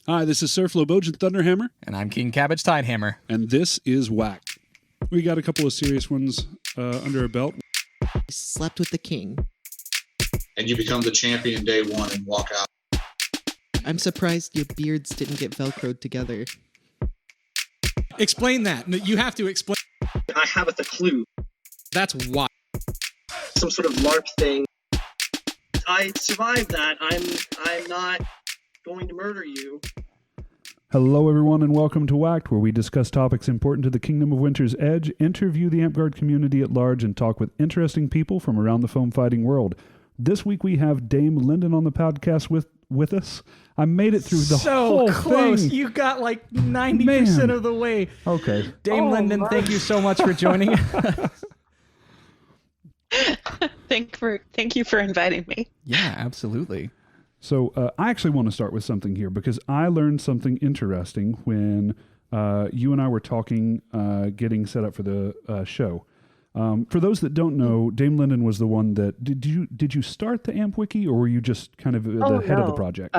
Hi, this is Sir Flobojan Thunderhammer. And I'm King Cabbage Tidehammer. And this is WAK. We got a couple of serious ones under our belt. Slept with the king. And you become the champion day one and walk out. I'm surprised your beards didn't get Velcroed together. Explain that. You have to explain. I haven't a clue. That's why. Some sort of LARP thing. I survived that. I'm not going to murder you. Hello, everyone, and welcome to WAK, where we discuss topics important to the Kingdom of Winter's Edge, interview the Amtgard community at large, and talk with interesting people from around the foam fighting world. This week we have Dame Linden on the podcast with us. I made it through the whole close. thing. You got like 90% of the way. Okay. Dame Linden, thank you so much for joining us. Thank you for inviting me. Yeah, absolutely. So I actually want to start with something here because I learned something interesting when you and I were talking, getting set up for the show. For those that don't know, Dame Linden was the one that did you start the AMP Wiki, or were you just kind of the head of the project?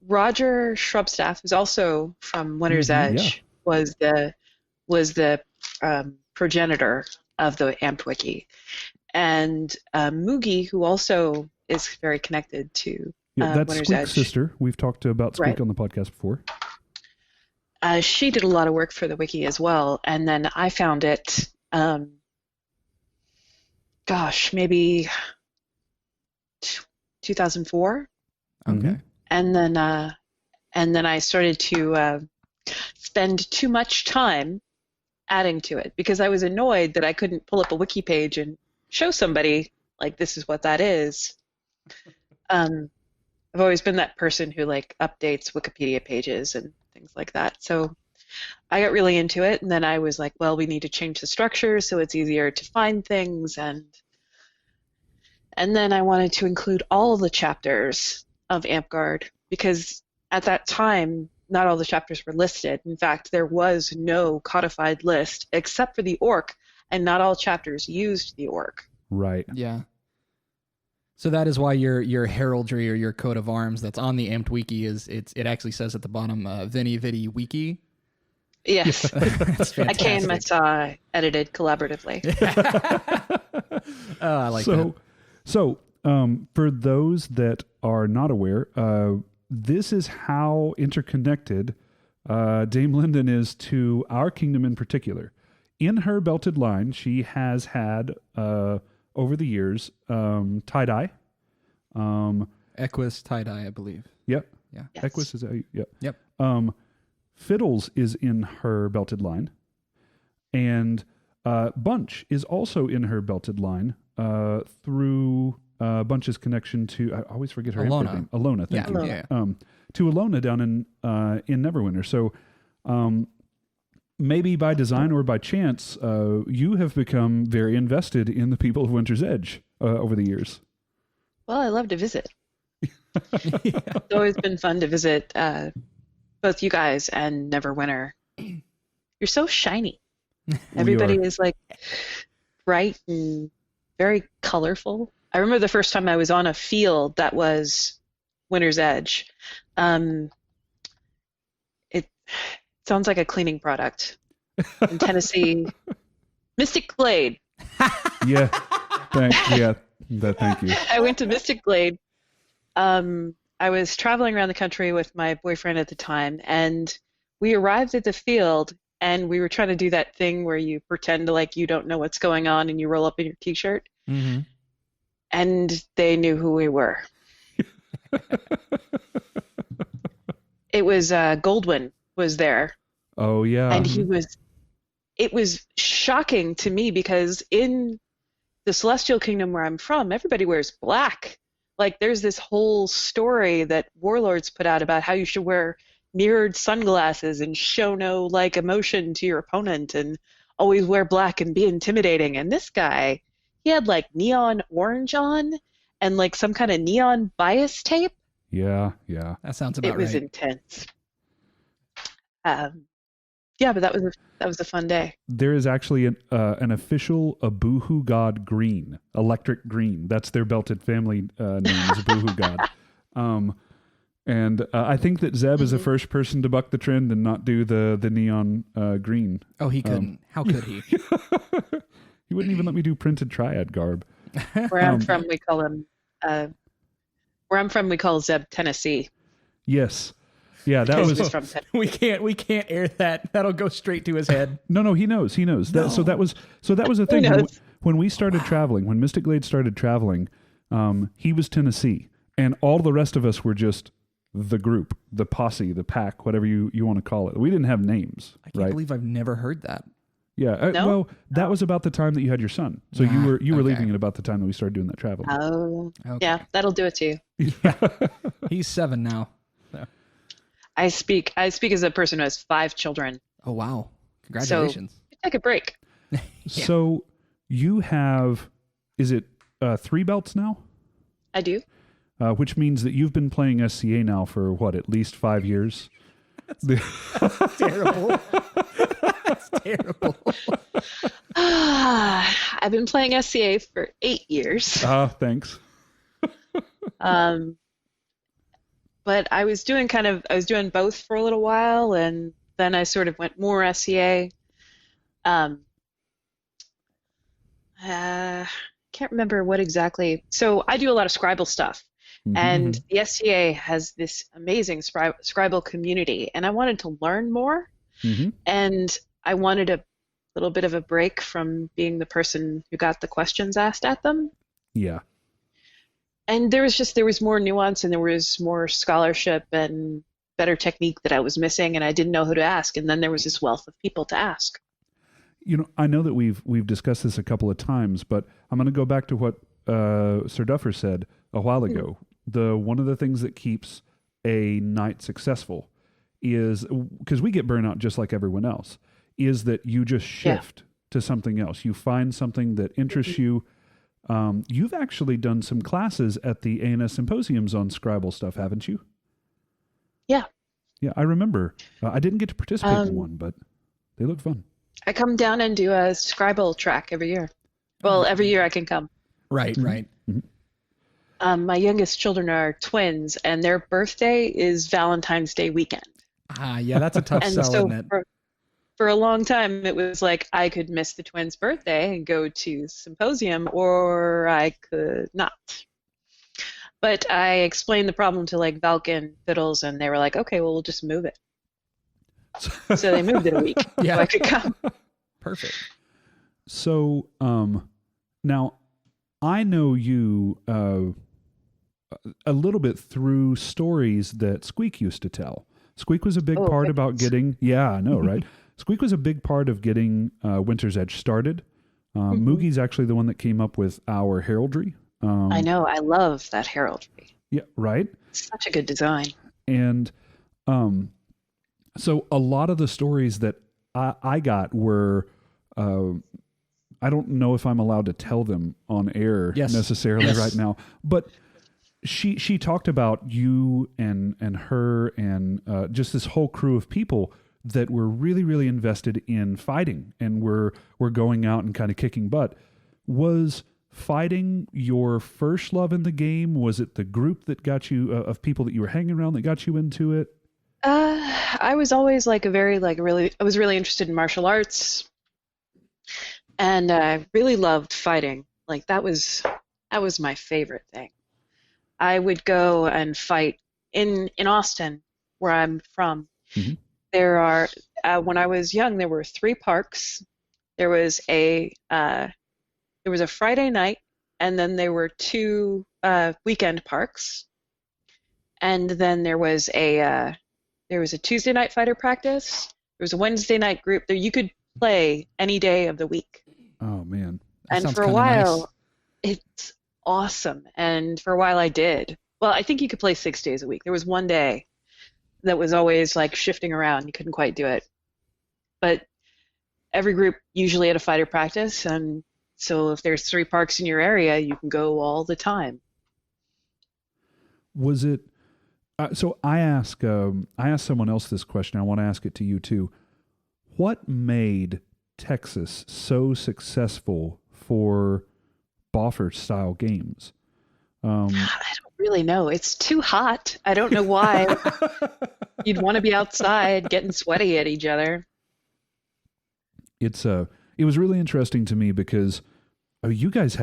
Roger Shrubstaff, who's also from Winter's Edge, was the progenitor of the AMP Wiki, and Moogie, who also is very connected to that's Winter's Squeak's Edge. sister. We've talked about Squeak Right. on the podcast before. She did a lot of work for the wiki as well, and then I found it. Maybe 2004. Okay. And then I started to spend too much time adding to it because I was annoyed that I couldn't pull up a wiki page and show somebody like this is what that is. I've always been that person who like updates Wikipedia pages and things like that. So I got really into it, and then I was like, well, we need to change the structure so it's easier to find things, and then I wanted to include all the chapters of Amtgard because at that time not all the chapters were listed. In fact, there was no codified list except for the orc, and not all chapters used the orc. Right. Yeah. So that is why your heraldry or your coat of arms that's on the Amped Wiki it actually says at the bottom Veni Vidi Wiki. Yes. That's fantastic. I came and edited collaboratively. Oh, I like that. So, for those that are not aware, this is how interconnected Dame Linden is to our kingdom in particular. In her belted line, she has had, over the years, tie-dye. Equus tie-dye, I believe. Yep. Yeah. Yes. Equus is yep. Yep. Fiddles is in her belted line, and Bunch is also in her belted line through Bunch's connection to, I always forget her Alona. name. Alona, thank you. Yeah. To Alona down in Neverwinter. So maybe by design or by chance, you have become very invested in the people of Winter's Edge over the years. Well, I love to visit. It's always been fun to visit both you guys and Neverwinter. You're so shiny. Everybody is like bright and very colorful. I remember the first time I was on a field that was Winter's Edge. It sounds like a cleaning product in Tennessee. Mystic Glade. Yeah. Thank you. I went to Mystic Glade. I was traveling around the country with my boyfriend at the time, and we arrived at the field, and we were trying to do that thing where you pretend to like you don't know what's going on and you roll up in your t-shirt. Mm-hmm. And they knew who we were. It was Goldwyn was there. Oh, yeah. And it was shocking to me because in the Celestial Kingdom where I'm from, everybody wears black. Like there's this whole story that warlords put out about how you should wear mirrored sunglasses and show no like emotion to your opponent and always wear black and be intimidating. And this guy, he had like neon orange on and like some kind of neon bias tape. Yeah. That sounds about right. It was intense. Yeah, but that was a fun day. There is actually an official Abuhu God green, electric green. That's their belted family name is Abuhu God. And I think that Zeb is the first person to buck the trend and not do the neon green. Oh, he couldn't. How could he? He wouldn't even let me do printed triad garb. Where I'm from, we call him. Where I'm from, we call Zeb Tennessee. Yes. Yeah, that Because was he's from Tennessee. We can't air that. That'll go straight to his head. No, he knows. He knows. So that was the thing when we started traveling, when Mystic Glade started traveling, he was Tennessee, and all the rest of us were just the group, the posse, the pack, whatever you want to call it. We didn't have names. I can't right? believe I've never heard that. Yeah. No? Well, that was about the time that you had your son. So you were okay. leaving at about the time that we started doing that traveling. Oh, Okay. yeah, that'll do it to you. He's 7 now. So. I speak as a person who has 5 children. Oh, wow. Congratulations. So take a break. So you have, is it 3 belts now? I do. Which means that you've been playing SCA now for what, at least 5 years? Terrible. That's terrible. I've been playing SCA for 8 years. Thanks. But I was doing both for a little while, and then I sort of went more SCA. Can't remember what exactly. So I do a lot of Scribble stuff, and the SCA has this amazing Scribble community, and I wanted to learn more, and I wanted a little bit of a break from being the person who got the questions asked at them. Yeah. And there was more nuance, and there was more scholarship and better technique that I was missing, and I didn't know who to ask. And then there was this wealth of people to ask. I know that we've discussed this a couple of times, but I'm going to go back to what Sir Duffer said a while ago. One of the things that keeps a knight successful is, because we get burnout just like everyone else, is that you just shift to something else. You find something that interests you. You've actually done some classes at the A&S Symposiums on Scribble stuff, haven't you? Yeah. Yeah, I remember. I didn't get to participate in one, but they look fun. I come down and do a Scribble track every year. Well, every year I can come. Right. My youngest children are twins, and their birthday is Valentine's Day weekend. Yeah, that's a tough And sell, so isn't it? for a long time, it was like I could miss the twins' birthday and go to symposium, or I could not. But I explained the problem to like Valk and Fiddles, and they were like, okay, well, we'll just move it. So they moved it a week so I could come. Perfect. So now I know you a little bit through stories that Squeak used to tell. Squeak was a big part about getting, I know, right? Squeak was a big part of getting Winter's Edge started. Moogie's actually the one that came up with our heraldry. I know. I love that heraldry. Yeah, right? It's such a good design. And so a lot of the stories that I got were, I don't know if I'm allowed to tell them on air necessarily right now, but she talked about you and her and just this whole crew of people that were really, really invested in fighting and were going out and kind of kicking butt. Was fighting your first love in the game? Was it the group that got you, of people that you were hanging around that got you into it? I was always I was really interested in martial arts, and I really loved fighting. Like that was my favorite thing. I would go and fight in Austin, where I'm from. There are when I was young, there were 3 parks. There was a Friday night, and then there were 2 weekend parks, and then there was a Tuesday night fighter practice. There was a Wednesday night group. There you could play any day of the week. Oh man! And for a while, it's awesome. And for a while, I did. Well, I think you could play 6 days a week. There was one day that was always like shifting around. You couldn't quite do it. But every group usually had a fighter practice, and so if there's 3 parks in your area, you can go all the time. Was it? So I asked someone else this question. I want to ask it to you too. What made Texas so successful for Boffer style games? I don't really know. It's too hot. I don't know why you'd want to be outside getting sweaty at each other. It was really interesting to me because you guys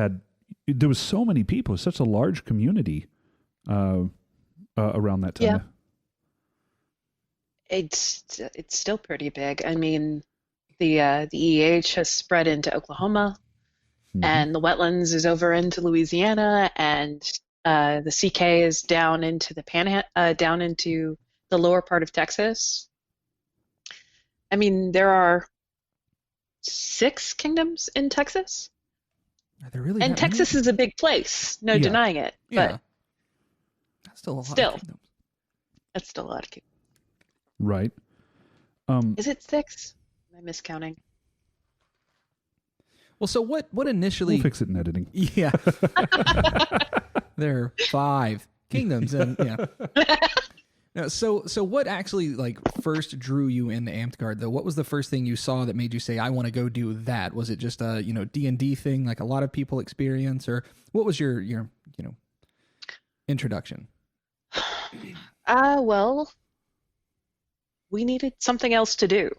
there was so many people, such a large community around that time. Yeah. It's still pretty big. I mean, the EEH has spread into Oklahoma, and the wetlands is over into Louisiana, and the CK is down into down into the lower part of Texas. I mean, there are 6 kingdoms in Texas. Are there really? And Texas is a big place, no denying it. But that's still a lot. Still. Of kingdoms. that's still a lot of kingdoms. Right. Is it 6? Am I miscounting? Well, so what initially? We'll fix it in editing. Yeah. There are 5 kingdoms, and No, so what actually like first drew you into Amtgard though? What was the first thing you saw that made you say, I want to go do that? Was it just a D&D thing like a lot of people experience, or what was your introduction? Well, we needed something else to do.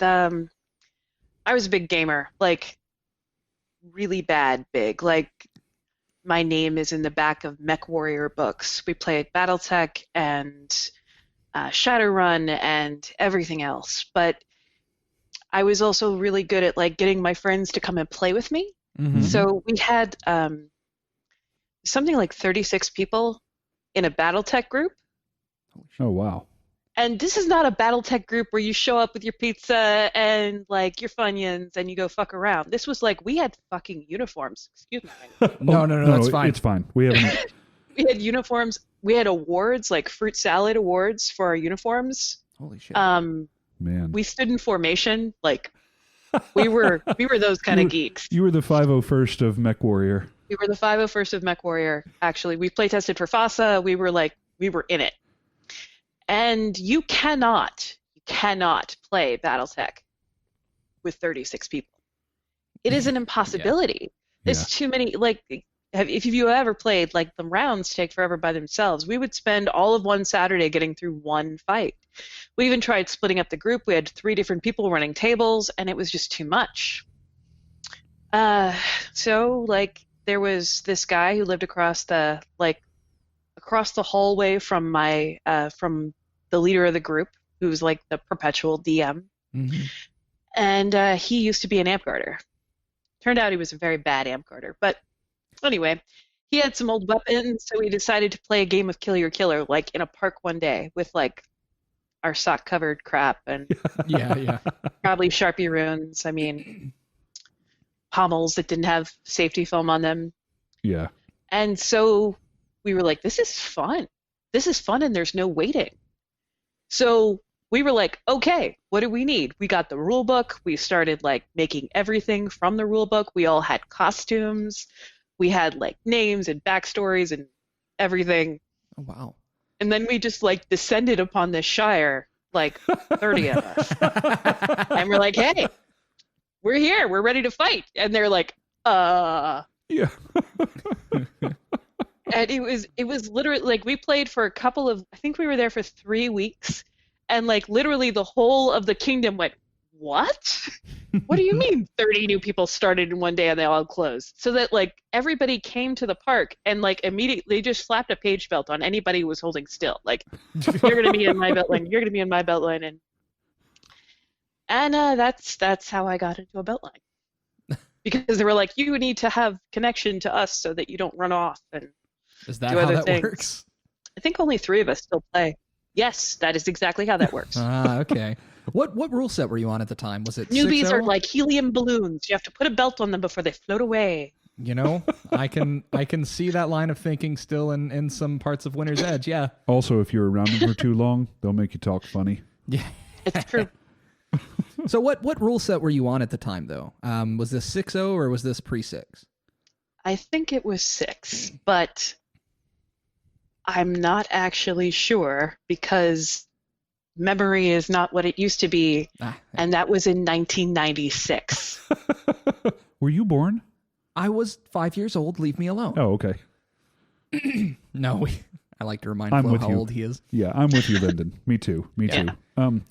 I was a big gamer, like really big. Like my name is in the back of Mech Warrior books. We played BattleTech and Shadowrun and everything else. But I was also really good at like getting my friends to come and play with me. Mm-hmm. So we had something like 36 people in a BattleTech group. Oh, wow. And this is not a BattleTech group where you show up with your pizza and like your Funyuns and you go fuck around. This was like we had fucking uniforms. Excuse me. No, that's fine. It's fine. We haven't. We had uniforms. We had awards, like fruit salad awards for our uniforms. Holy shit. Man. We stood in formation. Like we were those kind of geeks. You were the 501st of Mech Warrior. We were the 501st of Mech Warrior. Actually, we play tested for FASA. We were in it. And you cannot play BattleTech with 36 people. It is an impossibility. There's too many, like, if you ever played, like, the rounds take forever by themselves. We would spend all of one Saturday getting through one fight. We even tried splitting up the group. We had 3 different people running tables, and it was just too much. So, like, there was this guy who lived across the hallway from from the leader of the group, who was like the perpetual DM. Mm-hmm. And he used to be an Amtgarder. Turned out he was a very bad Amtgarder. But anyway, he had some old weapons, so we decided to play a game of Kill Your Killer, like in a park one day with like our sock-covered crap and yeah. probably Sharpie runes. I mean, pommels that didn't have safety foam on them. Yeah. And so we were like, this is fun. This is fun, and there's no waiting. So we were like, okay, what do we need? We got the rule book. We started like making everything from the rule book. We all had costumes. We had like names and backstories and everything. Oh, wow. And then we just like descended upon this shire, like 30 of us. And we're like, hey, we're here. We're ready to fight. And they're like, Yeah. And it was literally like we played for I think we were there for 3 weeks, and like literally the whole of the kingdom went, what? What do you mean 30 new people started in one day and they all closed? So that like everybody came to the park and like immediately they just slapped a page belt on anybody who was holding still. Like, you're going to be in my belt line. You're going to be in my belt line. And that's how I got into a belt line. Because they were like, you need to have connection to us so that you don't run off and Is that do how other that things. works? I think only 3 of us still play. Yes, that is exactly how that works. Okay. What rule set were you on at the time? Was it Newbies 6-0? are like helium balloons. You have to put a belt on them before they float away. You know, I can see that line of thinking still in some parts of Winter's Edge. Yeah. Also, if you're around them for too long, they'll make you talk funny. Yeah. It's true. So what rule set were you on at the time though? Was this 6-0 or was this pre-6? I think it was 6, but I'm not actually sure because memory is not what it used to be, and that was in 1996. Were you born? I was 5 years old. Leave me alone. Oh, okay. No, I like to remind I'm Flo with how you. old he is. Yeah, I'm with you, Linden. Me too. Me Yeah. too.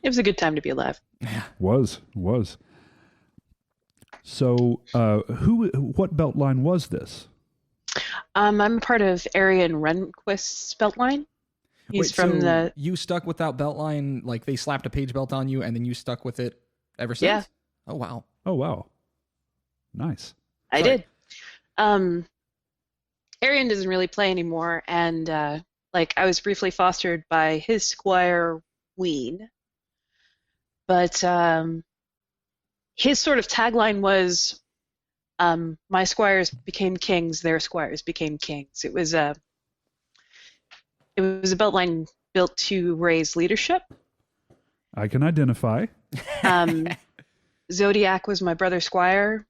It was a good time to be alive. Was. So, what belt line was this? I'm a part of Arian Renquist's belt line. He's Wait, from so the you stuck with that belt line, like they slapped a page belt on you, and then you stuck with it ever since? Yeah. Oh, wow. Oh, wow. Nice. I Sorry. did. Arian doesn't really play anymore, and like I was briefly fostered by his squire Ween, but his sort of tagline was, "My squires became kings; their squires became kings." It was a belt line built to raise leadership. I can identify. Zodiac was my brother squire,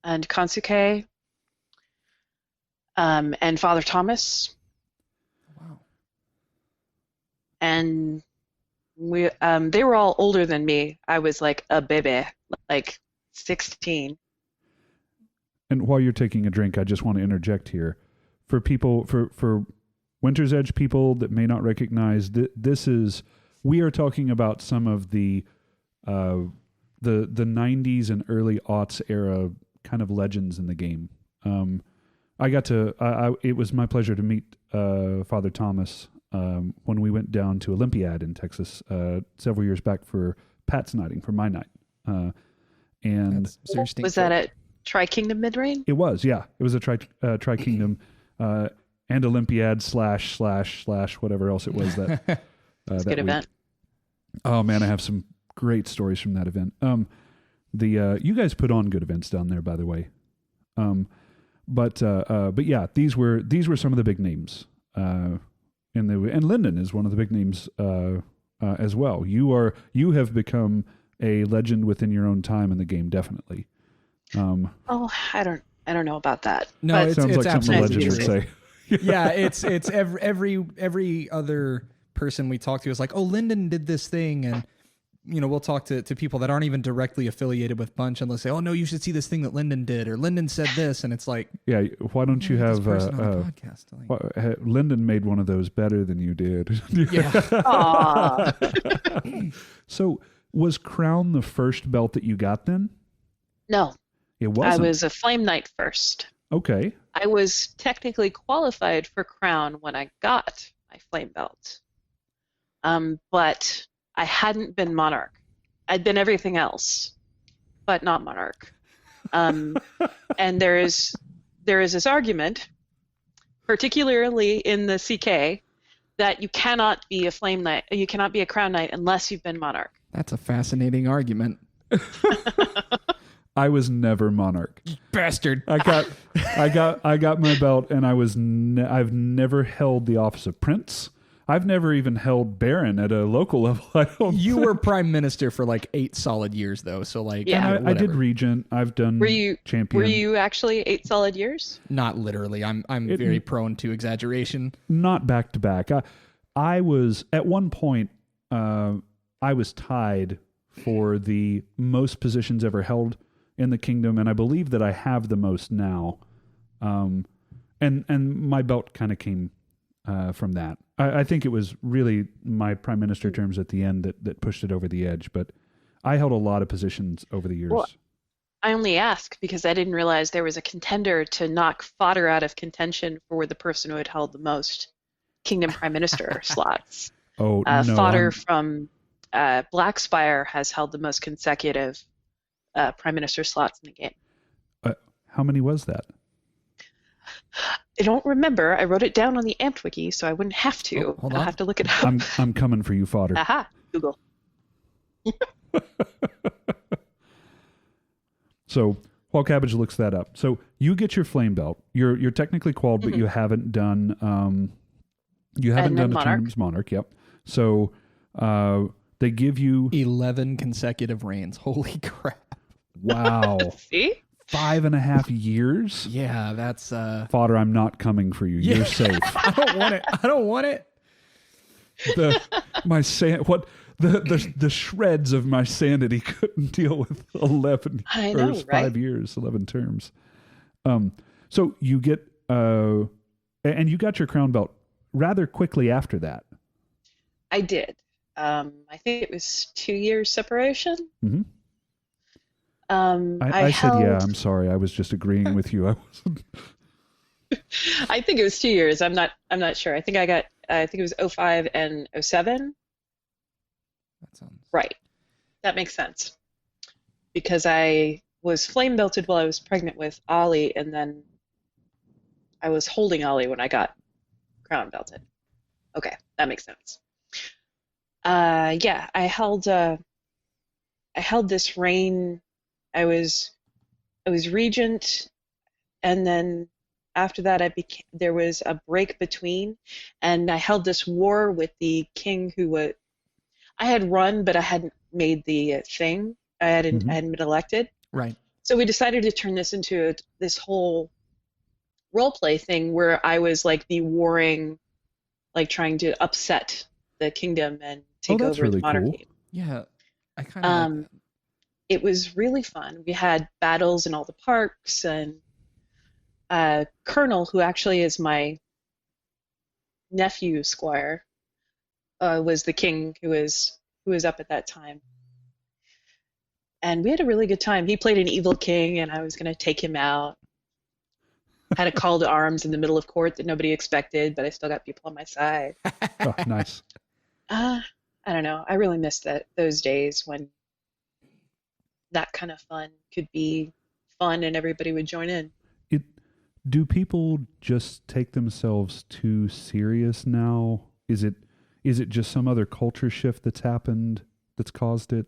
and Kansuke, and Father Thomas. Wow. And they were all older than me. I was like a baby, like 16. And while you're taking a drink, I just want to interject here. For people, for Winter's Edge people that may not recognize, we are talking about some of the 90s and early aughts era kind of legends in the game. It was my pleasure to meet Father Thomas when we went down to Olympiad in Texas several years back for Pat's Knighting, for my night. And That's Sir Stink Was that joke. at Tri-Kingdom Mid-Rain? it was, yeah. It was a Tri-Kingdom and Olympiad slash whatever else it was that It's a that good week. event. Oh man, I have some great stories from that event. You guys put on good events down there, by the way. But yeah, these were some of the big names. And Linden is one of the big names as well. You have become a legend within your own time in the game, definitely. Oh, I don't know about that. No, but it's Sounds like something a absolutely legend true. would say. Yeah, it's every other person we talk to is like, oh, Linden did this thing, and we'll talk to people that aren't even directly affiliated with Bunch, and they'll say, oh no, you should see this thing that Linden did, or Linden said this, and it's like, Yeah, why don't you this have person on a podcast? Like, Linden made one of those better than you did. yeah, Aw. So was Crown the first belt that you got then? No, It I wasn't. was a Flame Knight first. Okay. I was technically qualified for Crown when I got my Flame Belt. But I hadn't been Monarch. I'd been everything else, but not Monarch. And there is this argument, particularly in the CK, that you cannot be a Flame Knight, you cannot be a Crown Knight unless you've been Monarch. that's a fascinating argument. I was never Monarch. Bastard. I got my belt, and I've never held the office of Prince. I've never even held Baron at a local level. I don't. You were prime minister for like 8 solid years, though. So like, Yeah. I did whatever. Regent. I've done Were you Champion. actually 8 solid years? Not literally. I'm very prone to exaggeration. Not back to back. I was at one point. I was tied for the most positions ever held in the kingdom, and I believe that I have the most now. And my belt kind of came from that. I think it was really my prime minister terms at the end that pushed it over the edge. But I held a lot of positions over the years. Well, I only ask because I didn't realize there was a contender to knock fodder out of contention for the person who had held the most kingdom prime minister slots. Oh no! Fodder from Blackspire has held the most consecutive prime minister slots in the game. How many was that? I don't remember. I wrote it down on the Amped wiki, so I wouldn't have to. Oh, hold I'll on. have to look it up. I'm coming for you, fodder. Aha! Google. So while Cabbage looks that up, so you get your flame belt. You're technically qualled, but you haven't done And then a Monarch. tournament's Monarch. Yep. So they give you 11 consecutive reigns. Holy crap. wow See? 5.5 years. Yeah, that's Fodder, I'm not coming for you. You're safe. I don't want it. I don't want it. The shreds of my sanity couldn't deal with 11 I or know, 5 right? years, 11 terms. So you get and you got your crown belt rather quickly after that. I did. I think it was 2 years separation. Mm-hmm. I said, yeah, held- I'm sorry. I was just agreeing with you. I wasn't. I think it was 2 years. I'm not sure. I think it was 05 and 07. That sounds Right. That makes sense. Because I was flame belted while I was pregnant with Ollie, and then I was holding Ollie when I got crown belted. Okay, that makes sense. Yeah, I held this reign. I was regent, and then after that there was a break between, and I held this war with the king I had run, but I hadn't made the thing. I hadn't been elected. right. So we decided to turn this into this whole role play thing where I was like the warring, like trying to upset the kingdom and take that's over the really monarchy. cool. Yeah, I kind of like that. It was really fun. We had battles in all the parks, and Colonel, who actually is my nephew squire, was the king who was up at that time. And we had a really good time. He played an evil king, and I was going to take him out. Had a call to arms in the middle of court that nobody expected, but I still got people on my side. Oh, nice. I don't know. I really miss those days when that kind of fun could be fun and everybody would join in. Do people just take themselves too serious now? Is it just some other culture shift that's happened that's caused it?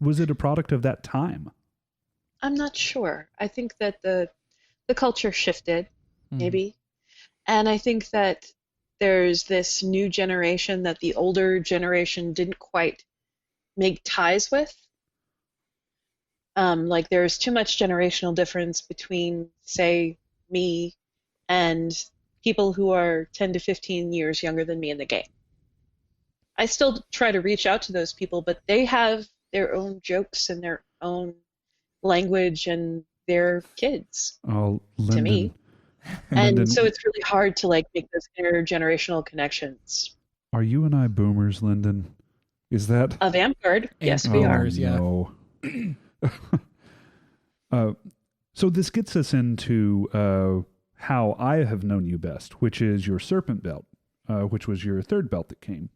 Was it a product of that time? I'm not sure. I think that the culture shifted, maybe. And I think that there's this new generation that the older generation didn't quite make ties with. Like there's too much generational difference between, say, me and people who are 10 to 15 years younger than me in the game. I still try to reach out to those people, but they have their own jokes and their own language and their kids Oh, Linden. to me. Linden, And so it's really hard to like make those intergenerational connections. are you and I boomers, Linden? Is that? Of Amtgard, yes, we Oh, are. yeah. No. So this gets us into how I have known you best, which is your serpent belt, which was your third belt that came.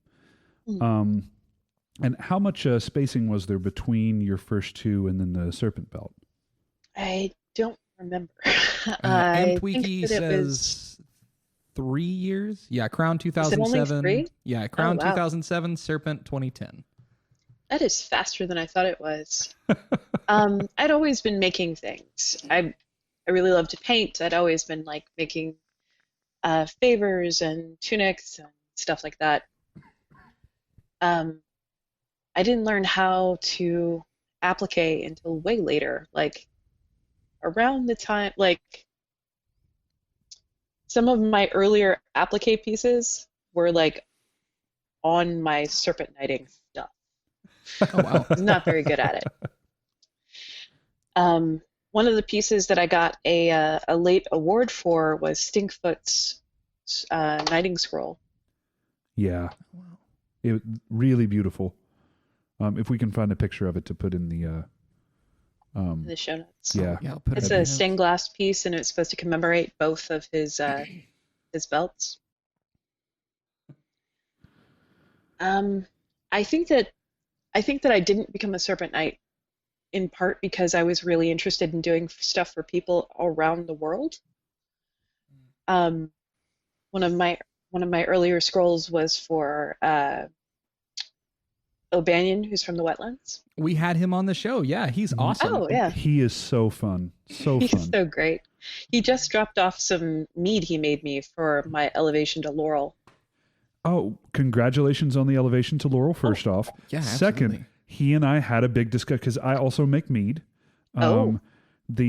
And how much spacing was there between your first two and then the serpent belt? I don't remember. I think Wiki that it was says 3 years. Yeah, Crown Is it only 2007. 3? Yeah, Crown wow. 2007, Serpent 2010. that is faster than I thought it was. I'd always been making things. I really love to paint. I'd always been like making favors and tunics and stuff like that. I didn't learn how to applique until way later, like around the time, like some of my earlier applique pieces were like on my serpent knighting stuff. Oh, wow. I was not very good at it. One of the pieces that I got a late award for was Stinkfoot's knighting scroll. Yeah. It really beautiful. If we can find a picture of it to put in the In the show notes. yeah. Yeah, I'll put It's it in a the stained glass piece, and it's supposed to commemorate both of his belts. I think that I didn't become a Serpent Knight in part because I was really interested in doing stuff for people around the world. One of my earlier scrolls was for O'Banion, who's from the Wetlands. We had him on the show. Yeah, he's awesome. Oh yeah, He is so fun. So he's fun. so great. He just dropped off some mead he made me for my elevation to Laurel. Oh, congratulations on the elevation to Laurel, first off. Yeah, Second, absolutely. he and I had a big discussion because I also make mead. Oh.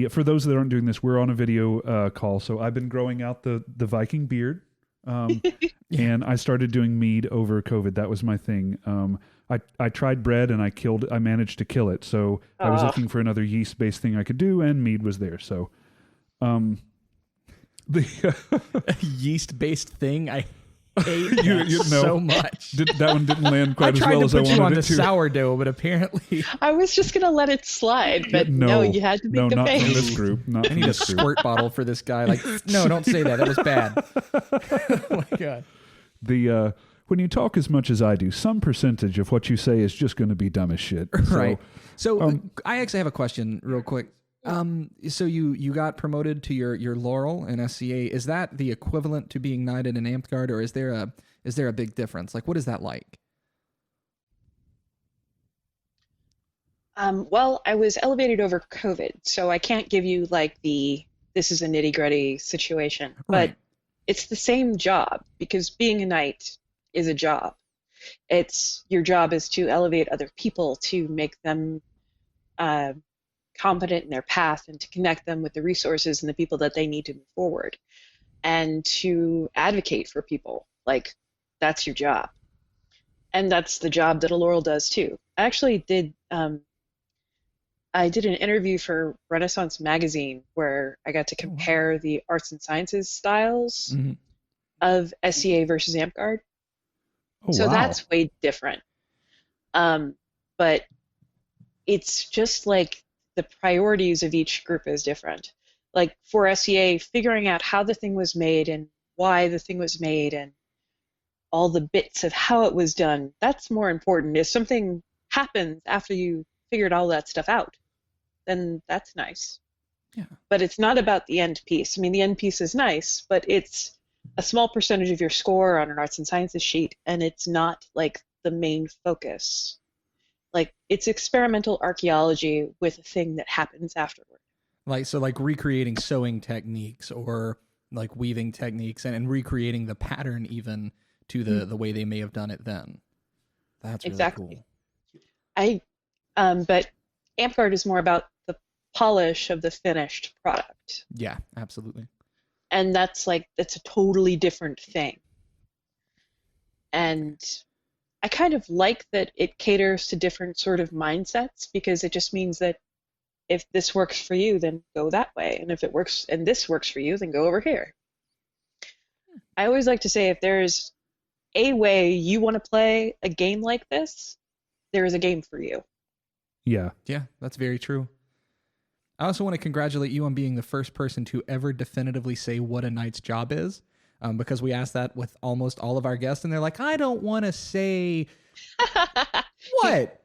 For those that aren't doing this, we're on a video call. So I've been growing out the Viking beard And I started doing mead over COVID. That was my thing. I tried bread and I managed to kill it. So I was looking for another yeast-based thing I could do, and mead was there. So, A yeast-based thing. I hate that so much. That one didn't land quite as well as I I tried to put you on wanted the it to. sourdough, but apparently I was just gonna let it slide, but no, you had to make the not from face. this group. Not I from need a this group. squirt bottle for this guy. Like, no, don't say that. That was bad. Oh my god. When you talk as much as I do, some percentage of what you say is just going to be dumb as shit. So, Right. So I actually have a question real quick. So you got promoted to your laurel in SCA. Is that the equivalent to being knighted in Amtgard, or is there a big difference? Like, what is that like? Well, I was elevated over COVID, so I can't give you like this is a nitty-gritty situation, but Right. it's the same job because being a knight is a job. Your job is to elevate other people, to make them confident in their path, and to connect them with the resources and the people that they need to move forward, and to advocate for people. Like, that's your job, and that's the job that a laurel does too. I actually did. I did an interview for Renaissance Magazine where I got to compare the arts and sciences styles of SCA versus Amtgard. Oh, So wow. that's way different. But it's just like the priorities of each group is different. Like for SCA, figuring out how the thing was made and why the thing was made and all the bits of how it was done, that's more important. If something happens after you figured all that stuff out, then that's nice. Yeah. But it's not about the end piece. I mean, the end piece is nice, but it's a small percentage of your score on an arts and sciences sheet, and it's not like the main focus. Like, it's experimental archaeology with a thing that happens afterward. Like recreating sewing techniques or like weaving techniques and recreating the pattern even to the way they may have done it then. That's really Exactly. cool. But Amtgard is more about the polish of the finished product. Yeah, absolutely. And that's a totally different thing. And I kind of like that it caters to different sort of mindsets, because it just means that if this works for you, then go that way. And if it works and this works for you, then go over here. I always like to say, if there's a way you want to play a game like this, there is a game for you. Yeah. Yeah, that's very true. I also want to congratulate you on being the first person to ever definitively say what a knight's job is, because we asked that with almost all of our guests, and they're like, I don't want to say what?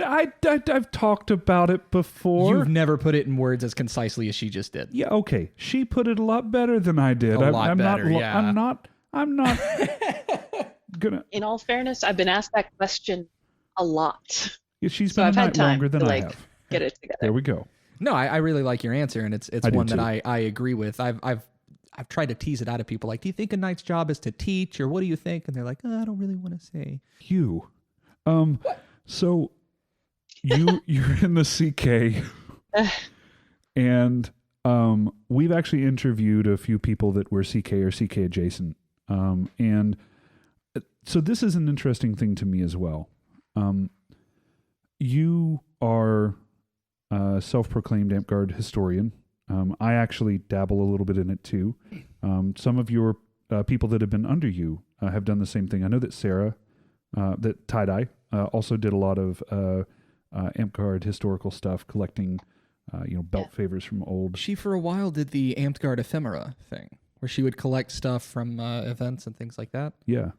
I've talked about it before. You've never put it in words as concisely as she just did. Yeah, okay. She put it a lot better than I did. A lot better, yeah. I'm not gonna. In all fairness, I've been asked that question a lot. Yeah, she's So been I've a had night time longer than to, I have. get it together. There we go. No, I really like your answer, and it's I do one that too. I agree with. I've tried to tease it out of people. Like, do you think a knight's job is to teach, or what do you think? And they're like, I don't really want to say. You. So you're in the CK, and we've actually interviewed a few people that were CK or CK adjacent, and so this is an interesting thing to me as well. You are a self-proclaimed Amtgard historian. I actually dabble a little bit in it too. Some of your people that have been under you have done the same thing. I know that Sarah, that Tie-Dye, also did a lot of Amtgard historical stuff, collecting, belt favors from old. She for a while did the Amtgard ephemera thing, where she would collect stuff from events and things like that. Yeah.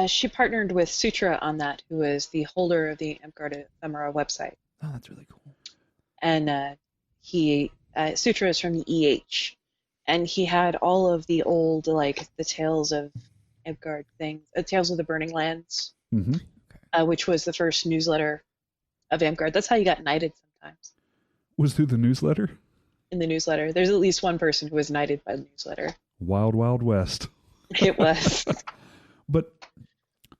She partnered with Sutra on that, who is the holder of the Amtgard Ephemera website. Oh, that's really cool. And Sutra is from the EH, and he had all of the old, the Tales of Amtgard things, Tales of the Burning Lands, which was the first newsletter of Amtgard. That's how you got knighted sometimes. Was through the newsletter? In the newsletter. There's at least one person who was knighted by the newsletter. Wild, Wild West. It was. But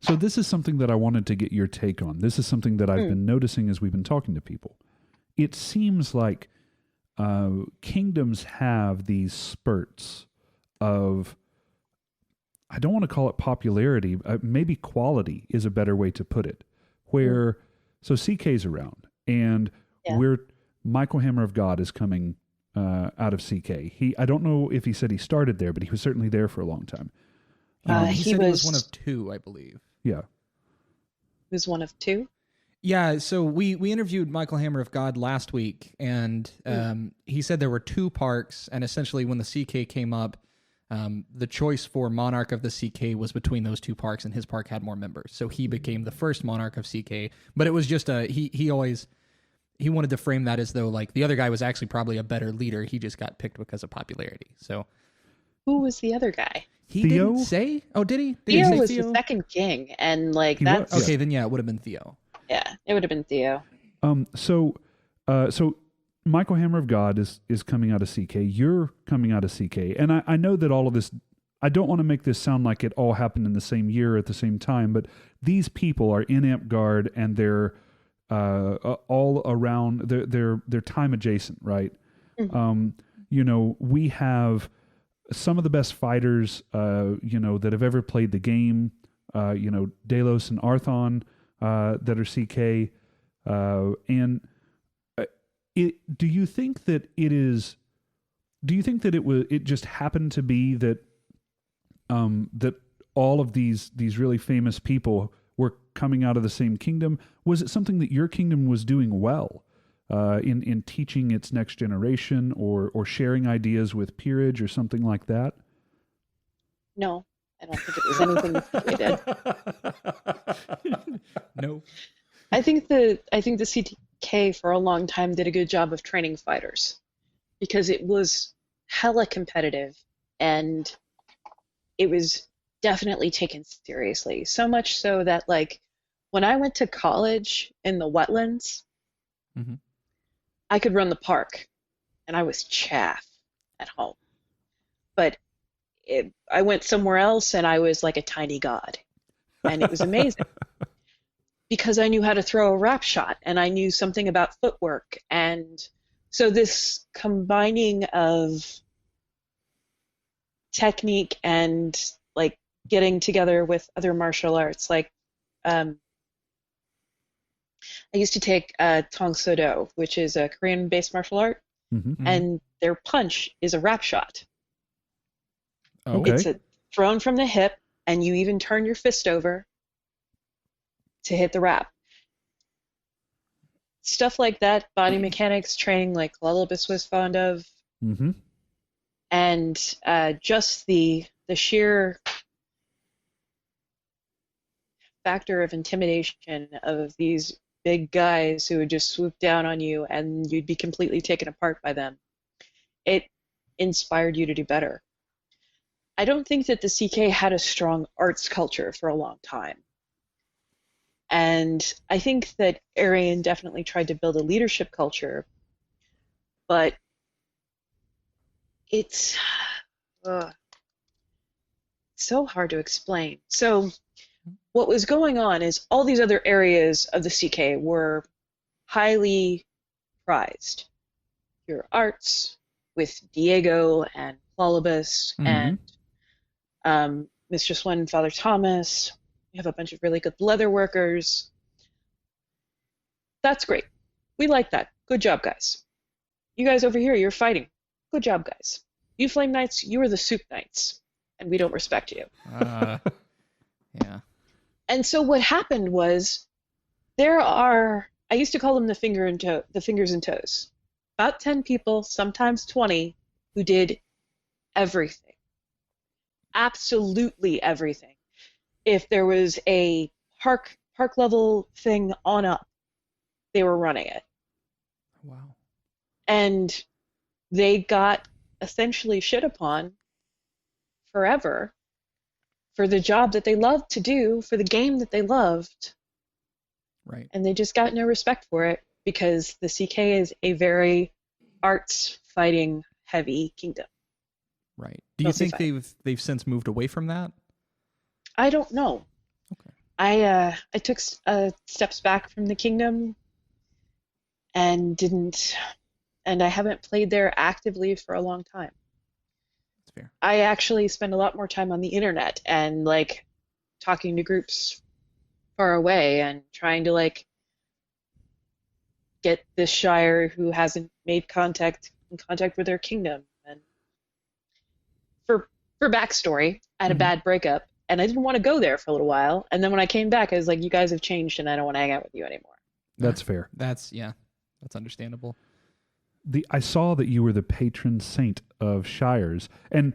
so this is something that I wanted to get your take on. This is something that I've been noticing as we've been talking to people. It seems like kingdoms have these spurts of I don't want to call it popularity, maybe quality is a better way to put it. Where, so CK's around, and Michael Hammer of God is coming out of CK. I don't know if he said he started there, but he was certainly there for a long time. He said he was one of two, I believe. Yeah. He was one of two? Yeah, so we interviewed Michael Hammer of God last week, and he said there were two parks, and essentially when the CK came up, the choice for Monarch of the CK was between those two parks, and his park had more members. So he became the first Monarch of CK, but it was just he wanted to frame that as though like the other guy was actually probably a better leader. He just got picked because of popularity. So who was the other guy? He Theo? didn't say? Oh, did he? Did Theo he say was Theo? the second king, and like He that's was, Okay, then yeah, it would have been Theo. yeah, it would have been Theo. So Michael Hammer of God is coming out of CK. You're coming out of CK. And I know that all of this, I don't want to make this sound like it all happened in the same year at the same time, but these people are in Amtgard and they're all around, they're time adjacent, right? Mm-hmm. We have some of the best fighters, that have ever played the game, Delos and Arthon, that are CK. Do you think that it just happened to be that that all of these really famous people were coming out of the same kingdom? Was it something that your kingdom was doing well in teaching its next generation or sharing ideas with peerage or something like that? No, I don't think it was anything that we did. No. I think the CTK for a long time did a good job of training fighters because it was hella competitive and it was definitely taken seriously. So much so that like when I went to college in the wetlands, mm-hmm. I could run the park and I was chaff at home. But I went somewhere else and I was like a tiny god. And it was amazing. Because I knew how to throw a wrap shot and I knew something about footwork. And so this combining of technique and like getting together with other martial arts, like I used to take Tong Soo-do, which is a Korean-based martial art, Mm-hmm. and their punch is a wrap shot. Okay. It's thrown from the hip, and you even turn your fist over to hit the wrap. Stuff like that, body mechanics training like Lullabus was fond of. Mm-hmm. And just the sheer factor of intimidation of these big guys who would just swoop down on you and you'd be completely taken apart by them. It inspired you to do better. I don't think that the CK had a strong arts culture for a long time. And I think that Arian definitely tried to build a leadership culture, but it's so hard to explain. So what was going on is all these other areas of the CK were highly prized. Your arts with Diego and Lullabus and Mistress One, Father Thomas. We have a bunch of really good leather workers. That's great. We like that. Good job, guys. You guys over here, you're fighting. Good job, guys. You Flame Knights, you are the Soup Knights, and we don't respect you. Yeah. And so what happened was I used to call them the fingers and toes. About 10 people, sometimes 20, who did everything. Absolutely everything. If there was a park level thing on up, they were running it. Wow. And they got essentially shit upon forever for the job that they loved to do, for the game that they loved. Right. And they just got no respect for it because the CK is a very arts fighting heavy kingdom. Right. Do you think they've since moved away from that? I don't know. Okay. I took steps back from the kingdom and I haven't played there actively for a long time. Fair. I actually spend a lot more time on the internet and like talking to groups far away and trying to like get this shire who hasn't made in contact with their kingdom. And for backstory, I had a bad breakup and I didn't want to go there for a little while. And then when I came back, I was like, you guys have changed and I don't want to hang out with you anymore. That's fair. That's understandable. I saw that you were the patron saint of shires, and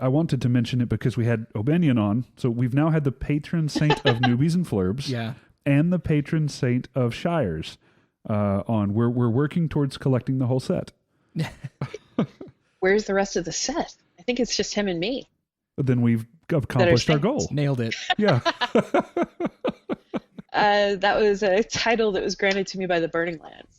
I wanted to mention it because we had Obenion on, so we've now had the patron saint of newbies and flurbs, Yeah. and the patron saint of shires on. We're working towards collecting the whole set. Where's the rest of the set? I think it's just him and me. But then we've accomplished our goal. Nailed it. Yeah. That was a title that was granted to me by the Burning Lands.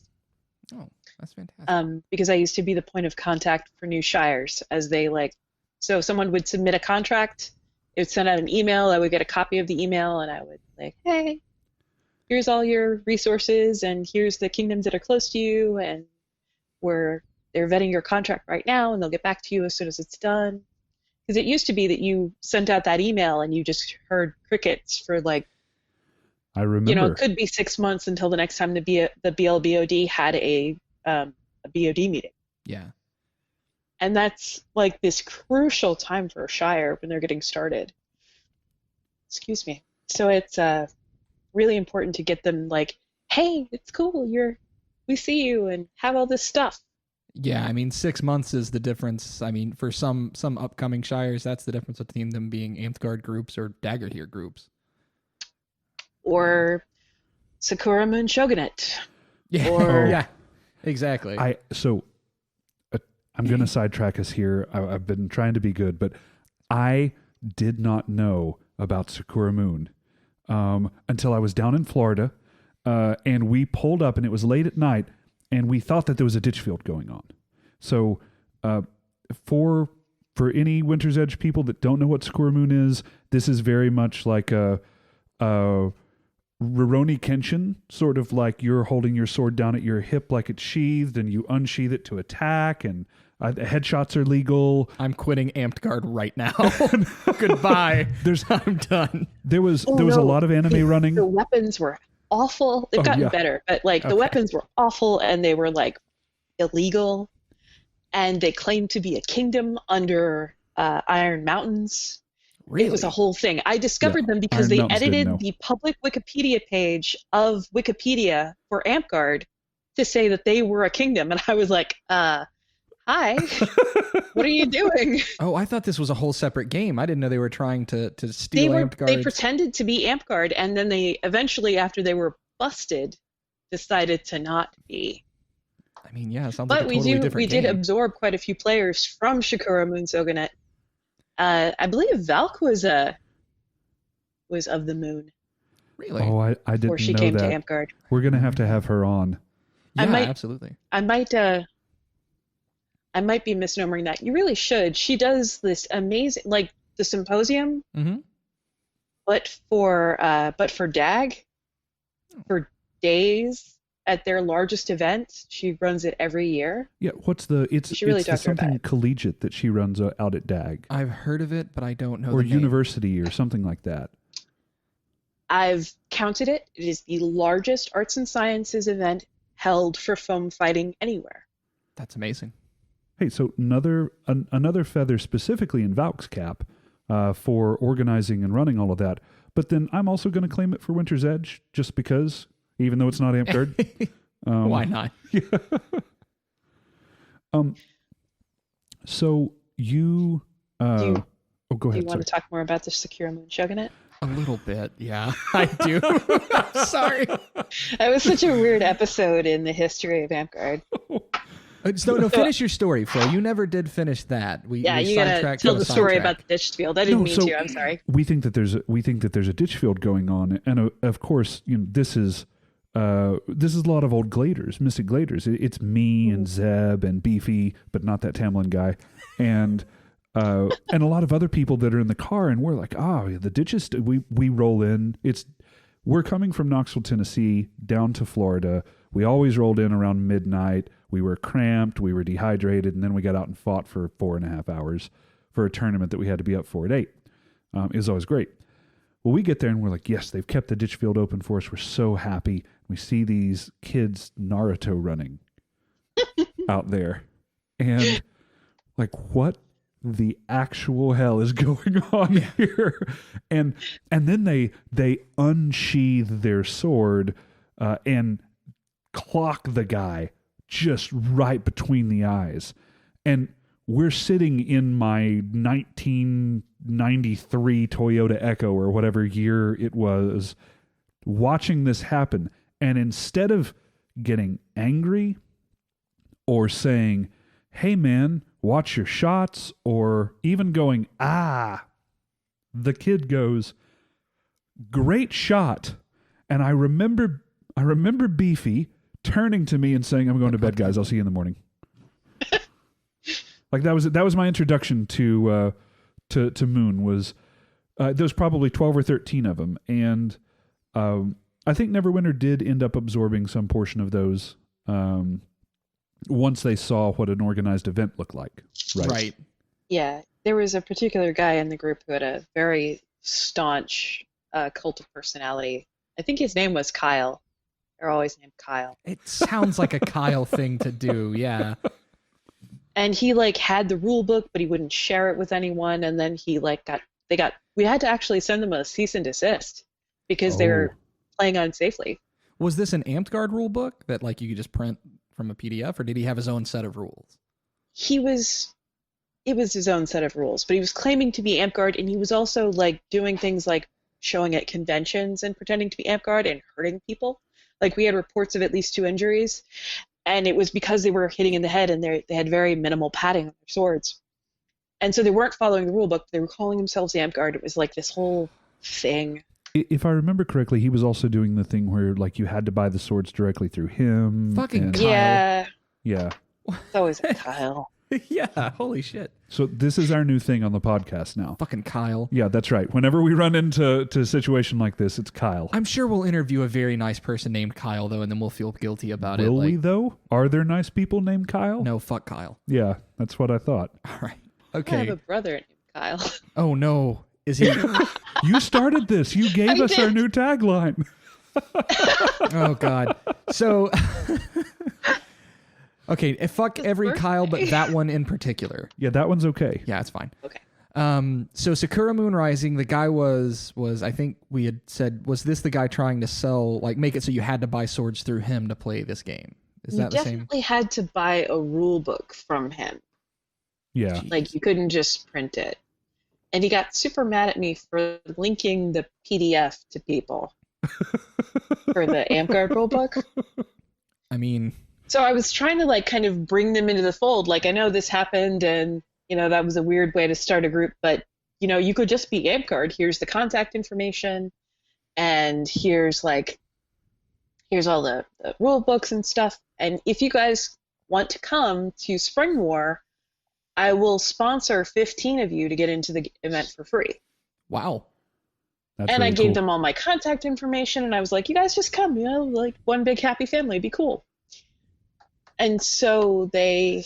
Oh, that's fantastic. Because I used to be the point of contact for new shires as they like. So someone would submit a contract, it would send out an email, I would get a copy of the email, and I would like, hey, here's all your resources, and here's the kingdoms that are close to you, and they're vetting your contract right now, and they'll get back to you as soon as it's done. Because it used to be that you sent out that email and you just heard crickets for like, I remember. it could be 6 months until the next time the BLBOD had a BOD meeting. Yeah. And that's like this crucial time for a shire when they're getting started. Excuse me. So it's really important to get them like, hey, it's cool. We see you and have all this stuff. Yeah, I mean, 6 months is the difference. I mean, for some upcoming shires, that's the difference between them being Amtgard groups or Daggertier groups. Or Sakura Moon Shogunate. Yeah, Or yeah, exactly. I'm going to sidetrack us here. I've been trying to be good, but I did not know about Sakura Moon until I was down in Florida, and we pulled up, and it was late at night, and we thought that there was a ditch field going on. So for any Winter's Edge people that don't know what Sakura Moon is, this is very much like a Rurouni Kenshin, sort of like you're holding your sword down at your hip like it's sheathed, and you unsheath it to attack, and headshots are legal. I'm quitting Amtgard right now. Goodbye. I'm done. There was a lot of anime running. The weapons were awful. They've gotten better, but like the weapons were awful, and they were like illegal, and they claimed to be a kingdom under Iron Mountains. Really? It was a whole thing. I discovered them because they edited the public Wikipedia page of Wikipedia for Amtgard to say that they were a kingdom, and I was like, hi, what are you doing? Oh, I thought this was a whole separate game. I didn't know they were trying to steal Amtgard. They pretended to be Amtgard, and then they eventually, after they were busted, decided to not be. I mean, yeah, it sounds like a But totally different we game. did absorb quite a few players from Sakura Moon Shogunate. I believe Valk was of the moon Really? Oh, I didn't before she know came that. to Amtgard. We're going to have her on. Yeah, I might- absolutely. I might be misnomering that. You really should. She does this amazing, like the symposium, Mm-hmm. but for DAG, for days at their largest event. She runs it every year. Yeah, You should really it's talk to her about something it. collegiate that she runs out at DAG. I've heard of it, but I don't know Or the name. university or something like that. I've counted it. It is the largest arts and sciences event held for foam fighting anywhere. That's amazing. Hey, so another feather specifically in Valk's cap for organizing and running all of that. But then I'm also going to claim it for Winter's Edge just because, even though it's not Amtgard. Why not? So you... Do you go Do ahead. you want to talk more about the Sakura Moon Shogunate? A little bit, yeah. I do. I'm sorry. That was such a weird episode in the history of Amtgard. No, finish your story, Flo. You never did finish that. We You gotta sidetracked tell on the a story sidetrack. about the ditch field. I didn't mean to. I'm sorry. We think that there's a ditch field going on, and of course, this is a lot of old gladers, mystic gladers. It's me and Zeb and Beefy, but not that Tamlin guy, and a lot of other people that are in the car, and we're like, the ditches. We roll in. We're coming from Knoxville, Tennessee, down to Florida. We always rolled in around midnight. We were cramped. We were dehydrated, and then we got out and fought for 4.5 hours. for a tournament that we had to be up for at 8. It was always great. Well, we get there and we're like, yes, they've kept the ditch field open for us. We're so happy. We see these kids Naruto running out there. And like, what the actual hell is going on here? And then they unsheath their sword and clock the guy just right between the eyes. And we're sitting in my 1993 Toyota Echo or whatever year it was, watching this happen. And instead of getting angry or saying, hey man, watch your shots, or even going, the kid goes, great shot. And I remember Beefy turning to me and saying, I'm going to bed, guys. I'll see you in the morning. Like that was my introduction to Moon. Was there was probably 12 or 13 of them, and I think Neverwinter did end up absorbing some portion of those once they saw what an organized event looked like. Right. Yeah, there was a particular guy in the group who had a very staunch cult of personality. I think his name was Kyle. They're always named Kyle. It sounds like a Kyle thing to do. Yeah. And he like had the rule book, but he wouldn't share it with anyone. And then he like we had to actually send them a cease and desist because they were playing unsafely. Was this an Amtgard rule book that like you could just print from a PDF, or did he have his own set of rules? It was his own set of rules, but he was claiming to be Amtgard, and he was also like doing things like showing at conventions and pretending to be Amtgard and hurting people. Like we had reports of at least 2 injuries. And it was because they were hitting in the head and they had very minimal padding on their swords. And so they weren't following the rule book. They were calling themselves Amtgard. It was like this whole thing. If I remember correctly, he was also doing the thing where like you had to buy the swords directly through him. Fucking Kyle. Yeah. Yeah. It's always a Kyle. Yeah, holy shit. So this is our new thing on the podcast now. Fucking Kyle. Yeah, that's right. Whenever we run into a situation like this, it's Kyle. I'm sure we'll interview a very nice person named Kyle, though, and then we'll feel guilty about it. Will we, though? Are there nice people named Kyle? No, fuck Kyle. Yeah, that's what I thought. All right. I Okay. have a brother named Kyle. Oh, no. Is he? You started this. You gave us our did. new tagline. Oh, God. So, okay, fuck every birthday. Kyle, but that one in particular. Yeah, that one's okay. Yeah, it's fine. Okay. So Sakura Moon Rising, the guy was I think we had said, was this the guy trying to sell, like make it so you had to buy swords through him to play this game? Is You that the same? definitely had to buy a rule book from him. Yeah. Like you couldn't just print it. And he got super mad at me for linking the PDF to people for the Amtgard rulebook. I mean, So I was trying to like kind of bring them into the fold. Like I know this happened and you know that was a weird way to start a group, but you know you could just be Amtgard. Here's the contact information, and here's all the rule books and stuff. And if you guys want to come to Spring War, I will sponsor 15 of you to get into the event for free. wow. That's And I really gave cool. them all my contact information, and I was like, you guys just come, you know, like one big happy family, it'd be cool. And so they,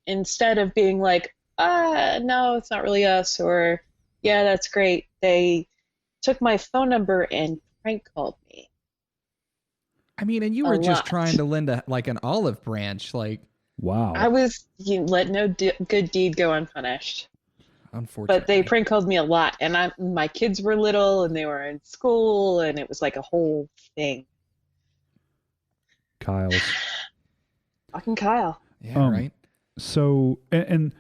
instead of being like, no, it's not really us, or yeah, that's great, they took my phone number and prank called me. I mean, and you A were just lot. trying to lend like an olive branch, like, Wow. I was, let no good deed go unpunished. unfortunately. But they prank called me a lot, and my kids were little, and they were in school, and it was like a whole thing. Kyle's. Fucking Kyle. Yeah, right. So, and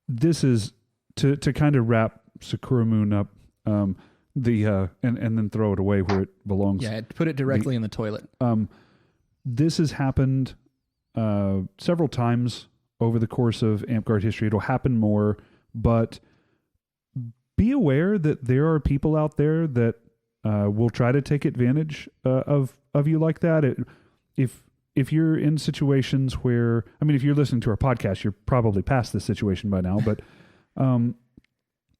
this is to kind of wrap Sakura Moon up, and then throw it away where it belongs. Yeah, put it directly in the toilet. This has happened several times over the course of Amtgard history. It'll happen more, but be aware that there are people out there that will try to take advantage of you like that. If you're in situations where, I mean, if you're listening to our podcast, you're probably past this situation by now. But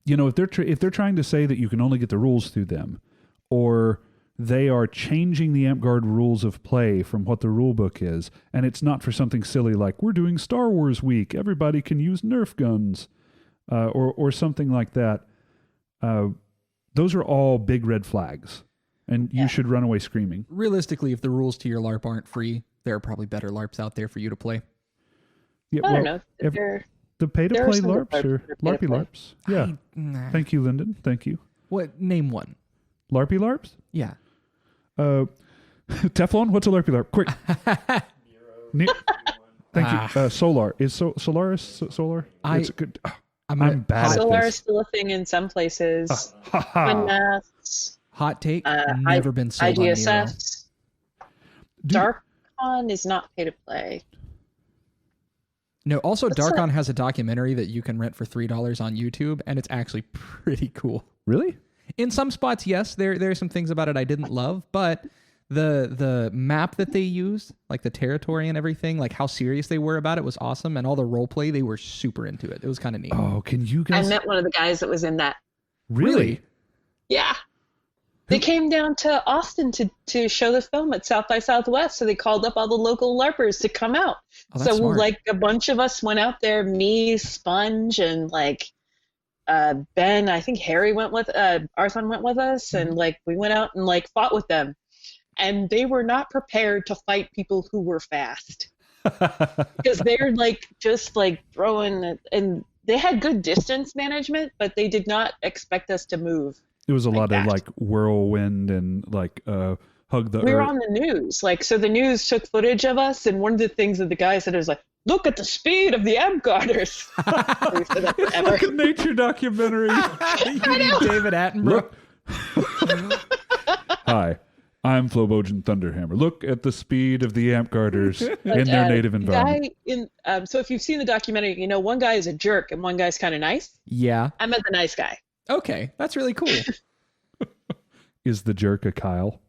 you know, if they're trying to say that you can only get the rules through them, or they are changing the Amtgard rules of play from what the rule book is, and it's not for something silly like we're doing Star Wars week, everybody can use Nerf guns. or something like that, those are all big red flags, and you should run away screaming. Realistically, if the rules to your LARP aren't free, there are probably better LARPs out there for you to play. Yeah, I don't know. The pay to there are play some good LARPs or LARPs that are pay to LARPy play. LARPs. Yeah. Thank you, Linden. Thank you. What? Name one. LARPy LARPs? Yeah. Teflon, what's a LARPy LARP? Quick. Thank you. Solar. Is Solaris Solar? It's a good. I'm bad at Solar is this. still a thing in some places. Ha Masks, Hot take. Never been sold on Nero. IDSS. Darkon is not pay to play. No, also What's Darkon has a documentary that you can rent for $3 on YouTube, and it's actually pretty cool. Really? In some spots, yes, there are some things about it I didn't love, but the map that they used, like the territory and everything, like how serious they were about it was awesome, and all the role play, they were super into it. It was kind of neat. Oh, can you I guys? met one of the guys that was in that. Really? Yeah. They came down to Austin to show the film at South by Southwest, so they called up all the local LARPers to come out. Oh, that's So smart. like a bunch of us went out there, me, Sponge, and like Ben, I think Harry went with Arthur went with us, and like we went out and like fought with them. And they were not prepared to fight people who were fast. Because they're like just like throwing it, and they had good distance management, but they did not expect us to move. It was a lot of that. like whirlwind and like hug the We were earth. on the news, like, so the news took footage of us, and one of the things that the guy said was like, "Look at the speed of the Amtgarders." We said that forever. Like a nature documentary. David Attenborough. Look. Hi, I'm Flobogen Thunderhammer. Look at the speed of the Amtgarders in their native environment. So if you've seen the documentary, you know one guy is a jerk and one guy's kind of nice. Yeah. I met the nice guy. Okay, that's really cool. Is the jerk a Kyle?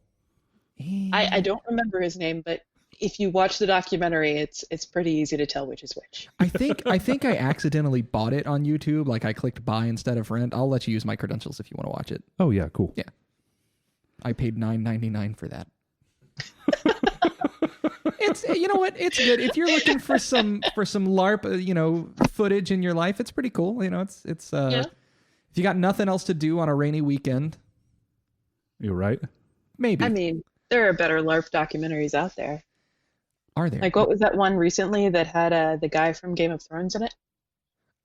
I don't remember his name, but if you watch the documentary, it's pretty easy to tell which is which. I think I accidentally bought it on YouTube. Like I clicked buy instead of rent. I'll let you use my credentials if you want to watch it. Oh yeah, cool. Yeah. I paid $9.99 for that. It's, you know what, it's good if you're looking for some LARP footage in your life. It's pretty cool. It's Yeah. If you got nothing else to do on a rainy weekend, You're right. maybe. I mean, there are better LARP documentaries out there. Are there? Like, what was that one recently that had the guy from Game of Thrones in it?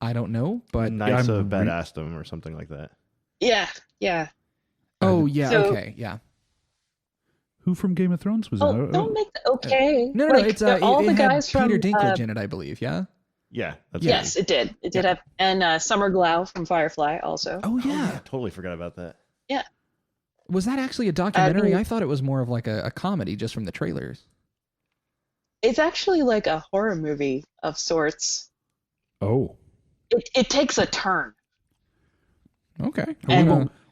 I don't know, but Knights I'm of Badassdom or something like that. Yeah, yeah. oh yeah, So- okay, yeah. Who from Game of Thrones was Oh, that? don't make the okay. No, Like, it's all it the had guys from Peter Dinklage in it, I believe. Yeah. Yeah, that's Yes, it did. It did have, and Summer Glau from Firefly also. Oh I yeah. totally forgot about that. Was that actually a documentary? mean- I thought it was more of like a comedy just from the trailers. It's actually like a horror movie of sorts. Oh, It takes a turn. Okay.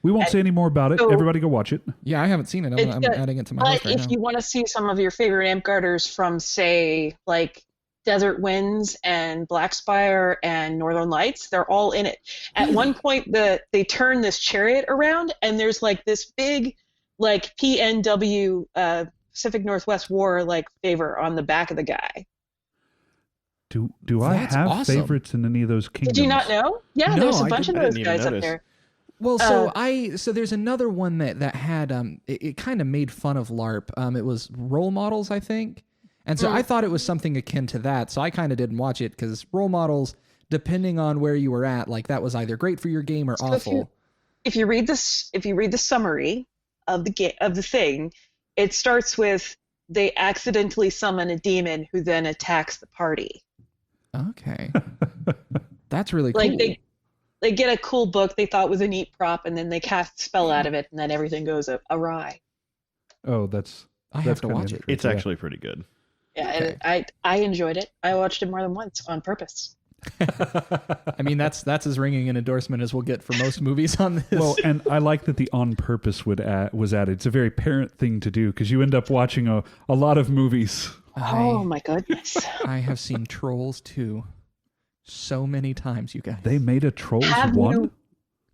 we won't say any more about it. so- Everybody go watch it. Yeah, I haven't seen it. It's I'm good. adding it to my But list right if now. you want to see some of your favorite Amtgarders from, say, like Desert Winds and Blackspire and Northern Lights, they're all in it. At one point, they turn this chariot around, and there's like this big, like PNW Pacific Northwest War like favor on the back of the guy. Do I That's have awesome. favorites in any of those kingdoms? Did you not know? Yeah, No, there's a I bunch of didn't- I those didn't even guys up notice. there. Well, so there's another one that had it kind of made fun of LARP. It was Role Models, I think. And so I thought it was something akin to that. So I kind of didn't watch it because Role Models, depending on where you were at, like that was either great for your game or So awful. if you read the summary of the thing, it starts with they accidentally summon a demon who then attacks the party. Okay. That's really cool. Like they get a cool book they thought was a neat prop, and then they cast a spell out of it, and then everything goes awry. Oh, that's. I that's have to kinda watch it. interesting, It's yeah. actually pretty good. Yeah, Okay. and I enjoyed it. I watched it more than once on purpose. I mean, that's as ringing an endorsement as we'll get for most movies on this. Well, and I like that the on purpose was added. It's a very parent thing to do because you end up watching a lot of movies. Oh my goodness! I have seen Trolls 2 so many times, you guys. They made a Trolls Have 1?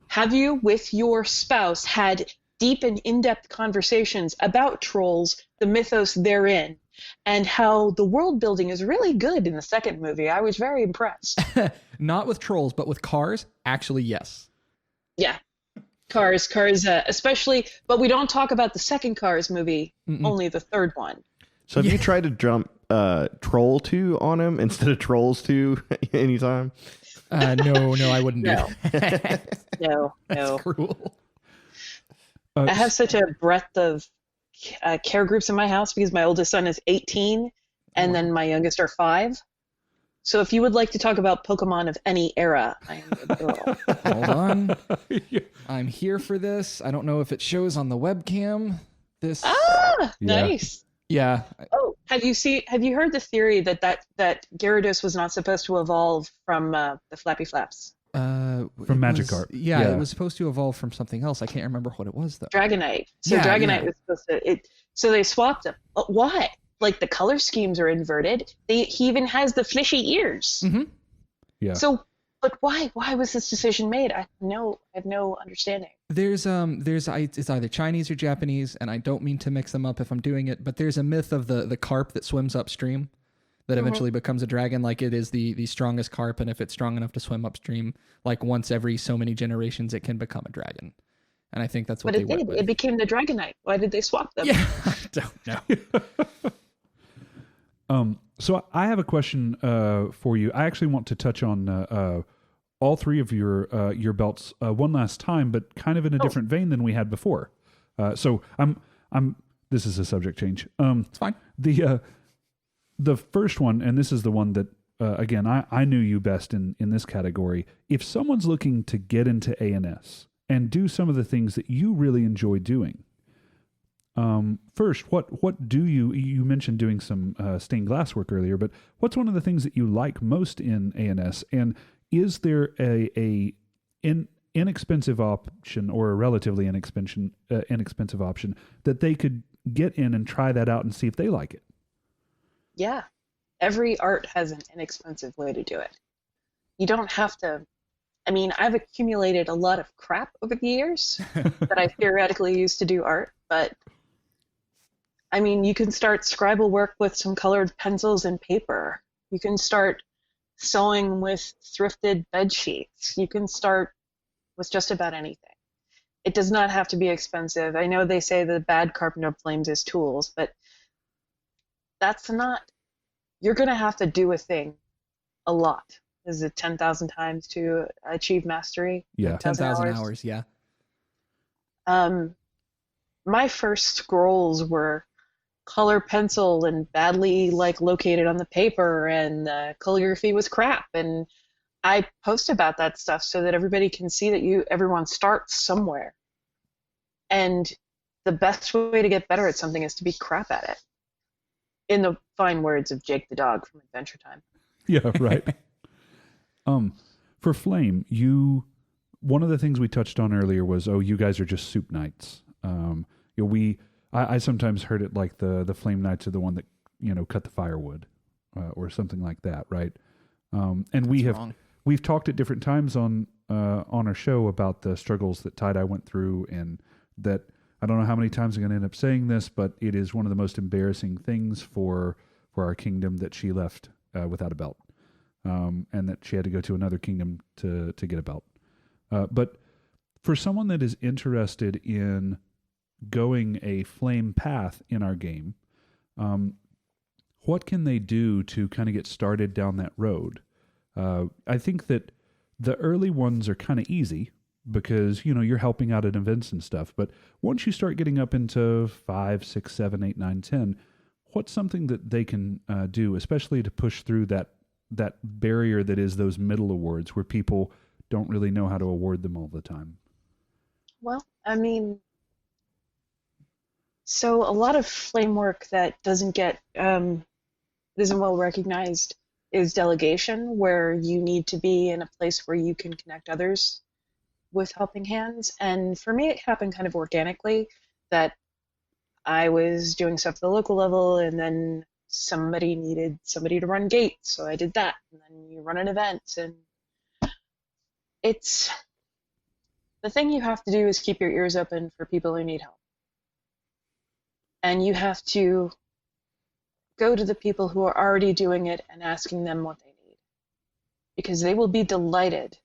Have you, with your spouse, had deep and in-depth conversations about trolls, the mythos therein, and how the world building is really good in the second movie. I was very impressed. Not with trolls, but with cars. Actually, yes. Yeah. Cars, especially, but we don't talk about the second Cars movie, only the third one. So have you tried to jump Troll 2 on him instead of Trolls 2 anytime? No, I wouldn't do that. No. That's cruel. I have such a breadth of care groups in my house because my oldest son is 18 and then my youngest are 5. So if you would like to talk about Pokemon of any era, I am your girl. Hold on. I'm here for this. I don't know if it shows on the webcam. This. Nice. Yeah. Oh, have you heard the theory that Gyarados was not supposed to evolve from the Flappy Flaps? From Magikarp. Yeah, it was supposed to evolve from something else. I can't remember what it was though. Dragonite. So Dragonite was supposed to. So they swapped them. Why? Like the color schemes are inverted. He even has the fishy ears. Mm-hmm. Yeah. So, but why? Why was this decision made? I have no understanding. There's it's either Chinese or Japanese, and I don't mean to mix them up if I'm doing it, but there's a myth of the carp that swims upstream that eventually becomes a dragon. Like it is the strongest carp, and if it's strong enough to swim upstream, like once every so many generations, it can become a dragon. And I think that's what But they went with. It became the Dragonite. Why did they swap them? Yeah, I don't know. So I have a question for you. I actually want to touch on all three of your belts one last time, but kind of in a different vein than we had before. So I'm. This is a subject change. It's fine. The first one, and this is the one that again I knew you best in this category. If someone's looking to get into A&S and do some of the things that you really enjoy doing. First, what do you mentioned doing some stained glass work earlier, but what's one of the things that you like most in A&S? And is there a inexpensive option or a relatively inexpensive option that they could get in and try that out and see if they like it? Yeah. Every art has an inexpensive way to do it. You don't have to. I mean, I've accumulated a lot of crap over the years that I theoretically used to do art, but I mean, you can start scribal work with some colored pencils and paper. You can start sewing with thrifted bed sheets. You can start with just about anything. It does not have to be expensive. I know they say the bad carpenter blames his tools, but that's not. You're going to have to do a thing a lot. Is it 10,000 times to achieve mastery? Yeah. 10,000 hours, yeah. My first scrolls were color pencil and badly located on the paper, and the calligraphy was crap. And I post about that stuff so that everybody can see that everyone starts somewhere. And the best way to get better at something is to be crap at it. In the fine words of Jake the dog from Adventure Time. Yeah, right. For Flame, one of the things we touched on earlier was, you guys are just soup knights. I sometimes heard it like the Flame Knights are the one that, cut the firewood, or something like that, right? And we've talked at different times on our show about the struggles that Tie-Dye went through, and that I don't know how many times I'm going to end up saying this, but it is one of the most embarrassing things for our kingdom that she left without a belt. And that she had to go to another kingdom to get a belt. But for someone that is interested in going a flame path in our game, what can they do to kind of get started down that road? I think that the early ones are kind of easy because, you're helping out at events and stuff. But once you start getting up into 5, 6, 7, 8, 9, 10, what's something that they can do, especially to push through that barrier that is those middle awards where people don't really know how to award them all the time? Well, I mean, so a lot of flame work that isn't well recognized is delegation, where you need to be in a place where you can connect others with helping hands. And for me, it happened kind of organically, that I was doing stuff at the local level, and then somebody needed somebody to run gates, so I did that. And then you run an event, and it's the thing you have to do is keep your ears open for people who need help. And you have to go to the people who are already doing it and asking them what they need, because they will be delighted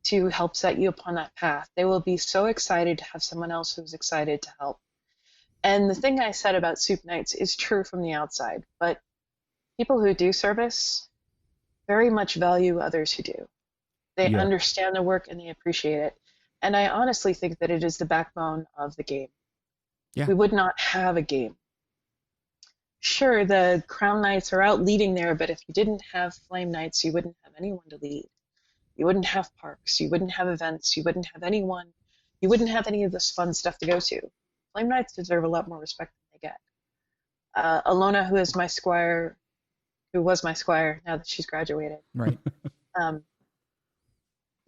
to help set you upon that path. They will be so excited to have someone else who's excited to help. And the thing I said about soup nights is true from the outside, but people who do service very much value others who do. They understand the work and they appreciate it. And I honestly think that it is the backbone of the game. Yeah. We would not have a game. Sure, the Crown Knights are out leading there, but if you didn't have Flame Knights, you wouldn't have anyone to lead. You wouldn't have parks, you wouldn't have events, you wouldn't have anyone, you wouldn't have any of this fun stuff to go to. Flame Knights deserve a lot more respect than they get. Alona, who was my squire now that she's graduated. Right.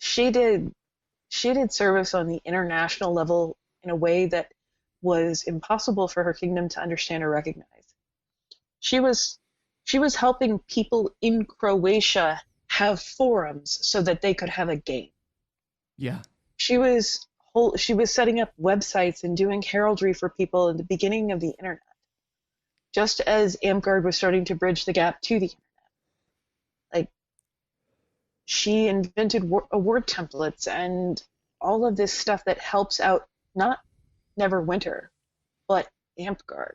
She did service on the international level in a way that was impossible for her kingdom to understand or recognize. She was helping people in Croatia have forums so that they could have a game. Yeah. She was setting up websites and doing heraldry for people at the beginning of the internet, just as Amtgard was starting to bridge the gap to the internet. Like, she invented award templates and all of this stuff that helps out not Neverwinter, but Amtgard.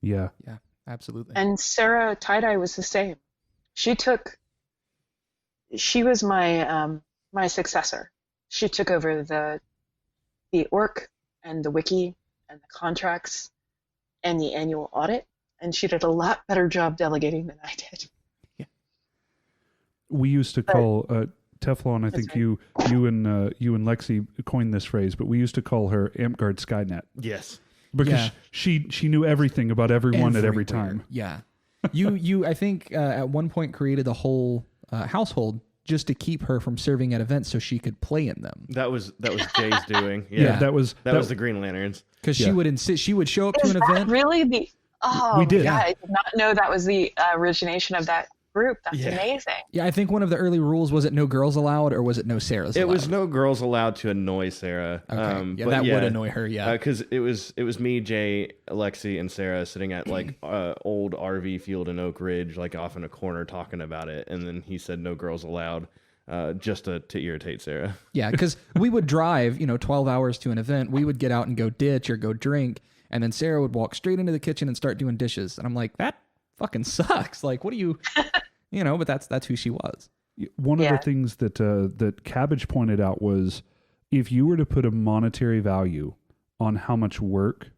Yeah. Yeah, absolutely. And Sarah Tie-Dye was the same. She was my my successor. She took over the org and the wiki and the contracts and the annual audit, and she did a lot better job delegating than I did. Yeah. We used to call Teflon. I think you and Lexi coined this phrase, but we used to call her Amtgard Skynet Yes. because she knew everything about everyone at every time. Yeah. You I think at one point created a whole household just to keep her from serving at events so she could play in them. That was Jay's doing. Yeah, that was the Green Lanterns. Because she would insist, she would show up to an event. Really the? Oh, We did. God, I did not know that was the origination of that group. That's Yeah. amazing. Yeah, I think one of the early rules was it no girls allowed, or was it no Sarahs allowed? It was no girls allowed to annoy Sarah. Okay. But That would annoy her. Yeah. Because it was me, Jay, Alexi, and Sarah sitting at like old RV field in Oak Ridge, like off in a corner talking about it, and then he said no girls allowed, just to irritate Sarah. Yeah, because we would drive, 12 hours to an event. We would get out and go ditch or go drink, and then Sarah would walk straight into the kitchen and start doing dishes. And I'm like, that fucking sucks. Like, what do you, but that's who she was. One of the things that Cabbage pointed out was if you were to put a monetary value on how much work,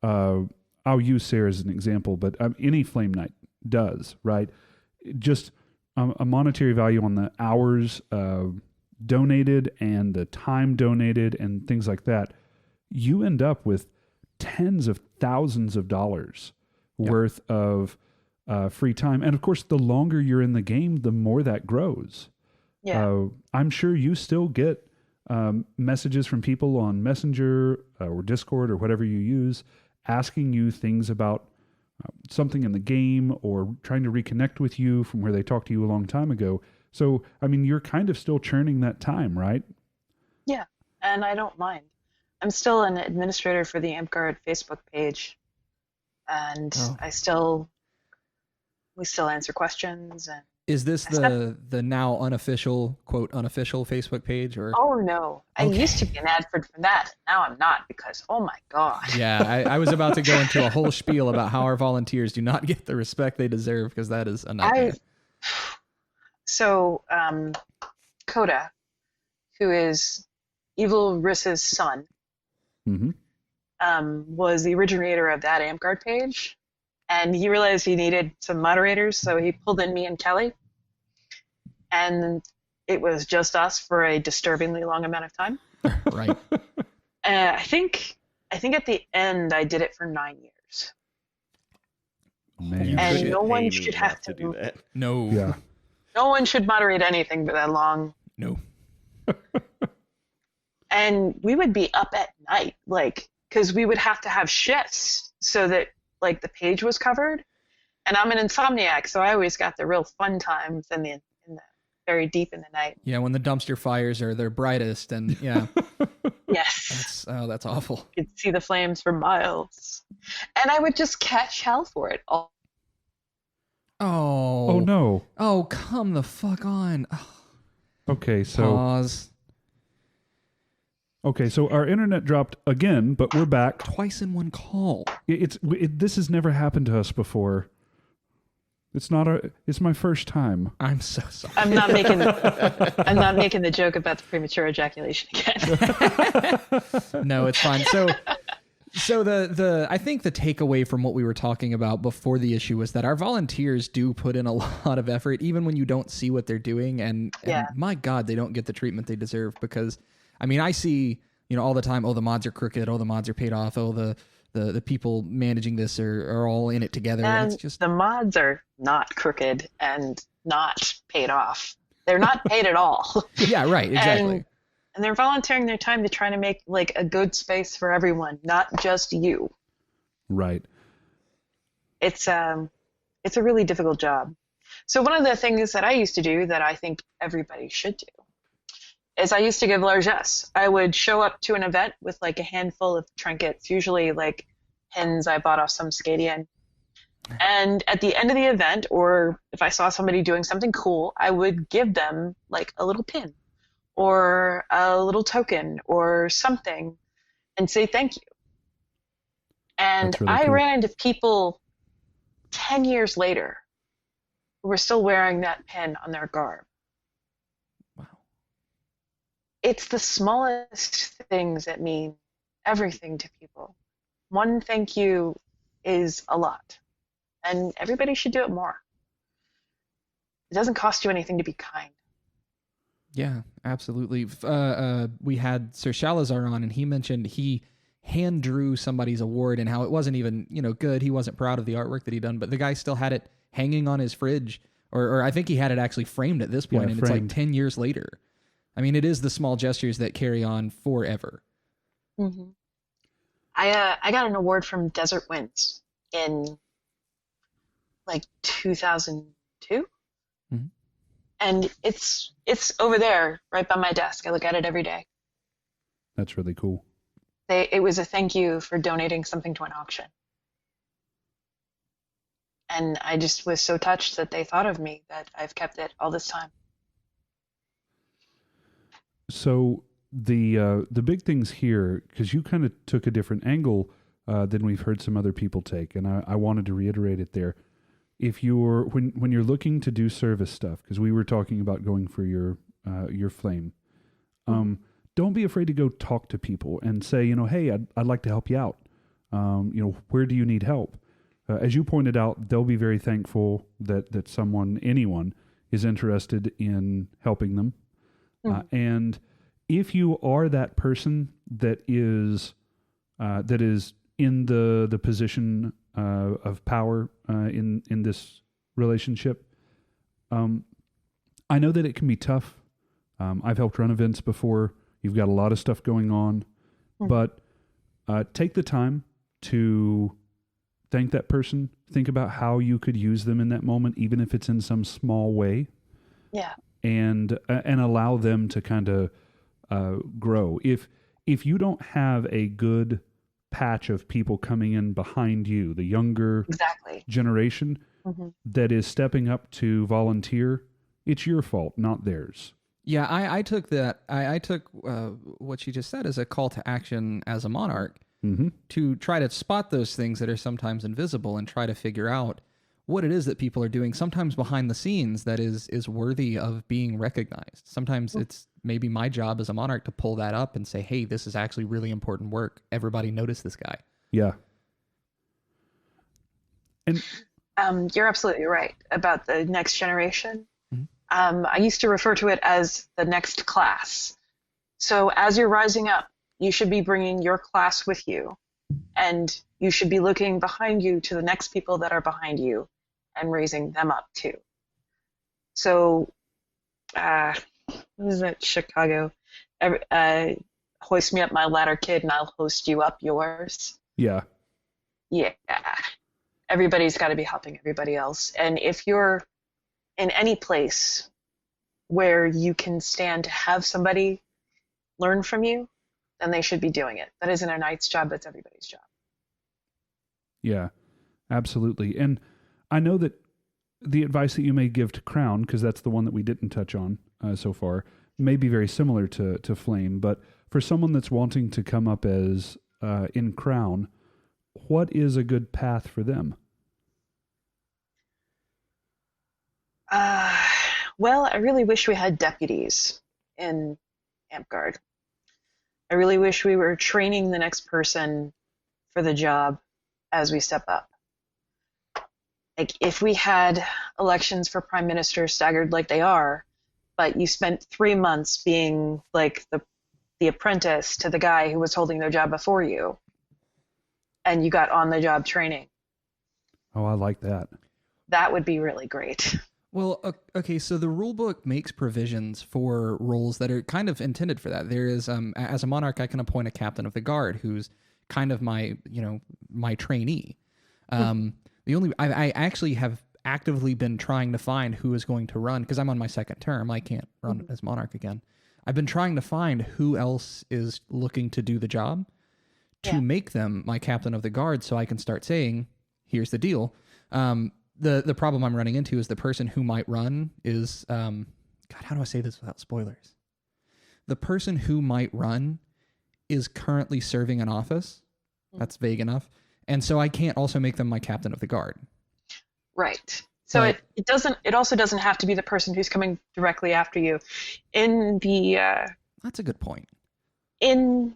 I'll use Sarah as an example, but any Flame Knight does, right? Just a monetary value on the hours donated and the time donated and things like that, you end up with tens of thousands of dollars worth of free time. And of course, the longer you're in the game, the more that grows. Yeah. I'm sure you still get messages from people on Messenger or Discord or whatever you use asking you things about something in the game or trying to reconnect with you from where they talked to you a long time ago. So, I mean, you're kind of still churning that time, right? Yeah, and I don't mind. I'm still an administrator for the Amtgard Facebook page, and we still answer questions. And Is this the now unofficial, quote, unofficial Facebook page? Or oh no, I used to be an advert for that. Now I'm not because oh my god. Yeah, I was about to go into a whole spiel about how our volunteers do not get the respect they deserve because that is a nightmare. So Coda, who is Evil Riss's son, was the originator of that Amtgard page. And he realized he needed some moderators, so he pulled in me and Kelly. And it was just us for a disturbingly long amount of time. Right. I think at the end I did it for 9 years. Man. And no one should have to do that. No. Yeah. No one should moderate anything for that long. No. And we would be up at night, because we would have to have shifts so that the page was covered. And I'm an insomniac, so I always got the real fun times in the very deep in the night. Yeah, when the dumpster fires are their brightest, and yeah. Yes. That's awful. You could see the flames for miles. And I would just catch hell for it all Oh. Oh no. Oh, come the fuck on. Okay, so Pause. our internet dropped again, but we're back. Twice in one call. This has never happened to us before. It's my first time. I'm so sorry. I'm not making the joke about the premature ejaculation again. No, it's fine. So the I think the takeaway from what we were talking about before the issue was that our volunteers do put in a lot of effort, even when you don't see what they're doing. And my God, they don't get the treatment they deserve, because I mean, I see, all the time, oh, the mods are crooked, oh, the mods are paid off, oh, the people managing this are all in it together. And it's just the mods are not crooked and not paid off. They're not paid at all. Yeah, right, exactly. And they're volunteering their time to try to make like a good space for everyone, not just you. Right. It's a really difficult job. So one of the things that I used to do that I think everybody should do is I used to give largesse. I would show up to an event with like a handful of trinkets, usually like pins I bought off some Scadian. And at the end of the event, or if I saw somebody doing something cool, I would give them like a little pin or a little token or something and say thank you. And Really I cool. ran into people 10 years later who were still wearing that pin on their garb. Wow. It's the smallest things that mean everything to people. One thank you is a lot, and everybody should do it more. It doesn't cost you anything to be kind. Yeah, absolutely. We had Sir Shalazar on, and he mentioned he hand drew somebody's award and how it wasn't even, good. He wasn't proud of the artwork that he'd done, but the guy still had it hanging on his fridge, or I think he had it actually framed at this point, and framed. it's like 10 years later. I mean, it is the small gestures that carry on forever. Mm-hmm. I got an award from Desert Winds in like 2002. Mm-hmm. And it's over there right by my desk. I look at it every day. That's really cool. It was a thank you for donating something to an auction. And I just was so touched that they thought of me that I've kept it all this time. So the big things here, because you kind of took a different angle than we've heard some other people take, and I wanted to reiterate it there. If you're when you're looking to do service stuff, because we were talking about going for your flame, don't be afraid to go talk to people and say, hey, I'd like to help you out. Where do you need help? As you pointed out, they'll be very thankful that anyone is interested in helping them. And if you are that person that is in the position of power in this relationship, I know that it can be tough. I've helped run events before. You've got a lot of stuff going on, but take the time to thank that person. Think about how you could use them in that moment, even if it's in some small way. Yeah. And allow them to kind of grow. If you don't have a good patch of people coming in behind you, the younger generation that is stepping up to volunteer, it's your fault, not theirs. Yeah, I took that. I took what she just said as a call to action as a monarch to try to spot those things that are sometimes invisible and try to figure out what it is that people are doing, sometimes behind the scenes, that is worthy of being recognized. Sometimes it's maybe my job as a monarch to pull that up and say, hey, this is actually really important work. Everybody notice this guy. Yeah. And you're absolutely right about the next generation. I used to refer to it as the next class. So as you're rising up, you should be bringing your class with you, and you should be looking behind you to the next people that are behind you and raising them up too. So, what is that, Chicago? Hoist me up my ladder, kid, and I'll hoist you up yours. Yeah. Yeah. Everybody's got to be helping everybody else. And if you're in any place where you can stand to have somebody learn from you, then they should be doing it. That isn't a knight's job, that's everybody's job. Yeah, absolutely. And I know that the advice that you may give to Crown, because that's the one that we didn't touch on so far, may be very similar to Flame. But for someone that's wanting to come up as in Crown, what is a good path for them? Well, I really wish we had deputies in Amtgard. I really wish we were training the next person for the job as we step up. Like, if we had elections for prime minister staggered like they are, but you spent 3 months being like the apprentice to the guy who was holding their job before you, and you got on the job training. Oh, I like that. That would be really great. Well, okay, so the rule book makes provisions for roles that are kind of intended for that. There is, as a monarch, I can appoint a captain of the guard who's kind of my trainee. I actually have actively been trying to find who is going to run, because I'm on my second term. I can't run as monarch again. I've been trying to find who else is looking to do the job to make them my captain of the guard, so I can start saying, here's the deal. The problem I'm running into is the person who might run is, God, how do I say this without spoilers? The person who might run is currently serving an office. That's vague enough. And so I can't also make them my captain of the guard. Right. So But- it also doesn't have to be the person who's coming directly after you. That's a good point. In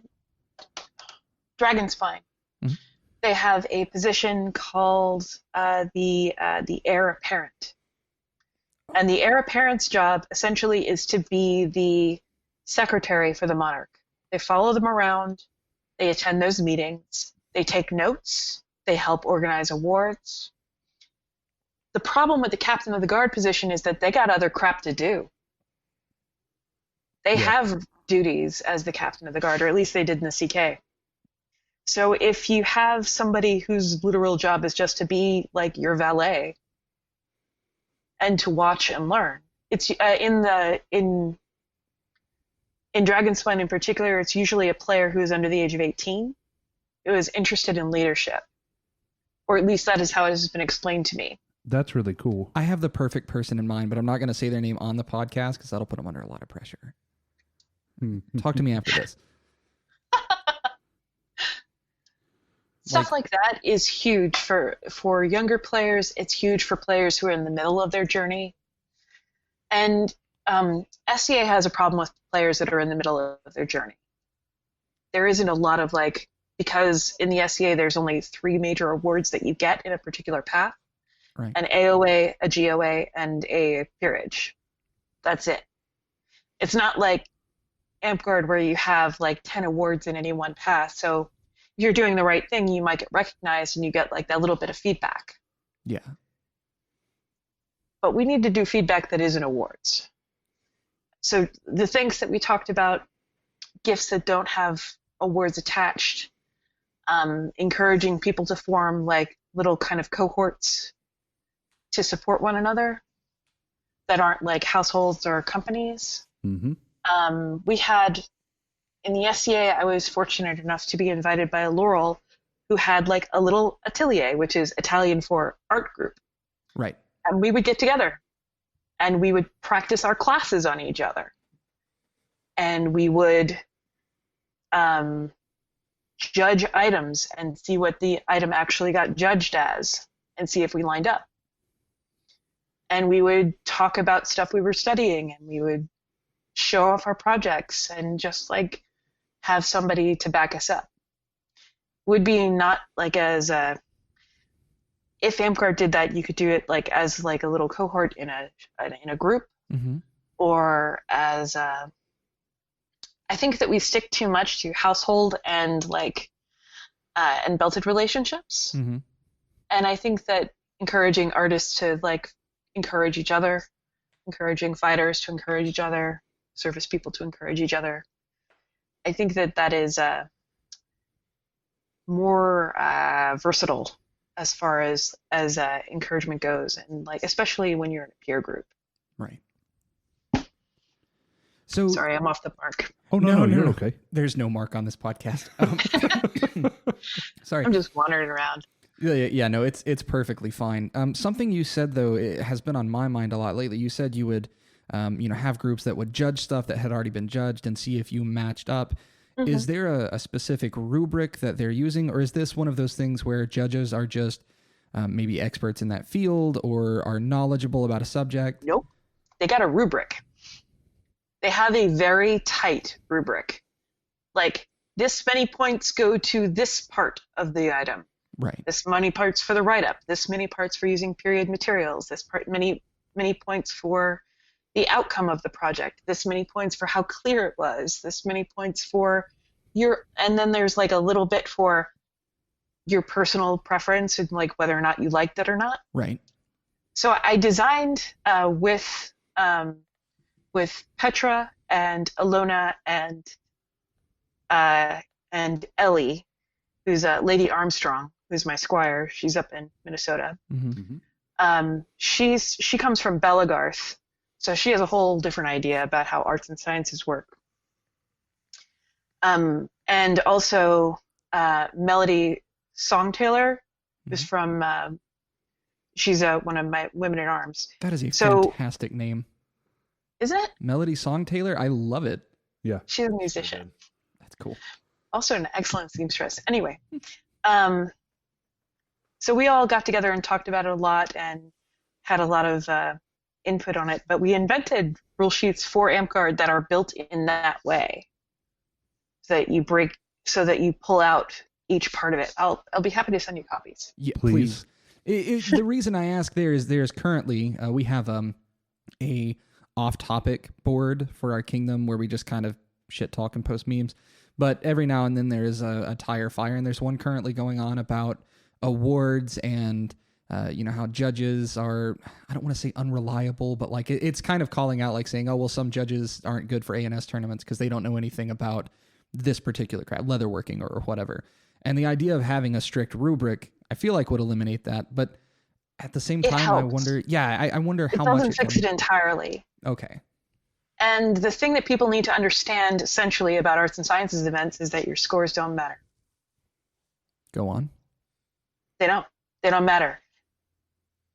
Dragon's Spine, Mhm. they have a position called the heir apparent. And the heir apparent's job essentially is to be the secretary for the monarch. They follow them around, they attend those meetings, they take notes, they help organize awards. The problem with the captain of the guard position is that they got other crap to do. They have duties as the captain of the guard, or at least they did in the CK. So if you have somebody whose literal job is just to be like your valet and to watch and learn, it's in Dragonspine in particular, it's usually a player who is under the age of 18 who is interested in leadership, or at least that is how it has been explained to me. That's really cool. I have the perfect person in mind, but I'm not going to say their name on the podcast because that'll put them under a lot of pressure. Talk to me after this. Stuff like that is huge for younger players. It's huge for players who are in the middle of their journey. And SCA has a problem with players that are in the middle of their journey. There isn't a lot of because in the SCA there's only 3 major awards that you get in a particular path. Right. An AOA, a GOA, and a peerage. That's it. It's not like Amtgard where you have 10 awards in any one path. So if you're doing the right thing, you might get recognized and you get that little bit of feedback. Yeah. But we need to do feedback that isn't awards. So the things that we talked about, gifts that don't have awards attached, encouraging people to form little kind of cohorts to support one another that aren't households or companies. Mm-hmm. We had, in the SCA, I was fortunate enough to be invited by Laurel, who had a little atelier, which is Italian for art group. Right. And we would get together and we would practice our classes on each other. And we would judge items and see what the item actually got judged as and see if we lined up. And we would talk about stuff we were studying, and we would show off our projects and just have somebody to back us up. Would be not as a, if Amtgard did that, you could do it as a little cohort in a group, Mm-hmm. or as a, I think that we stick too much to household and and belted relationships. Mm-hmm. And I think that encouraging artists to encourage each other, encouraging fighters to encourage each other, service people to encourage each other, I think that is more versatile as far as encouragement goes, and especially when you're in a peer group. Right. So Sorry, I'm off the mark. Oh, no, you're okay. There's no mark on this podcast. Sorry. I'm just wandering around. Yeah, no, it's perfectly fine. Something you said though, it has been on my mind a lot lately. You said you would, have groups that would judge stuff that had already been judged and see if you matched up. Mm-hmm. Is there a specific rubric that they're using, or is this one of those things where judges are just maybe experts in that field or are knowledgeable about a subject? Nope. They got a rubric. They have a very tight rubric. Like, this many points go to this part of the item. Right. This many parts for the write-up. This many parts for using period materials. This part, many points for the outcome of the project. This many points for how clear it was. This many points for and then there's like a little bit for your personal preference and like whether or not you liked it or not. Right. So I designed with Petra and Alona and Ellie, who's Lady Armstrong, who's my squire. She's up in Minnesota. Mm-hmm. She comes from Belagarth, so she has a whole different idea about how arts and sciences work. And also Melody Songtailor, who's from she's one of my women in arms. That is a fantastic name. Isn't it? Melody Songtailor, I love it. Yeah. She's a musician. That's cool. Also an excellent seamstress. Anyway, so we all got together and talked about it a lot and had a lot of input on it. But we invented rule sheets for Amtgard that are built in that way, so that you pull out each part of it. I'll be happy to send you copies. Yeah, Please. The reason I ask there's currently we have a off-topic board for our kingdom where we just kind of shit talk and post memes. But every now and then there is a tire fire, and there's one currently going on about awards and how judges are, I don't want to say unreliable, but like it's kind of calling out, like saying, oh, well, some judges aren't good for A&S tournaments because they don't know anything about this particular craft, leatherworking or whatever. And the idea of having a strict rubric, I feel like would eliminate that. But at the same time, I wonder, I wonder how much it doesn't fix it entirely. Okay. And the thing that people need to understand essentially about arts and sciences events is that your scores don't matter. Go on. They don't matter.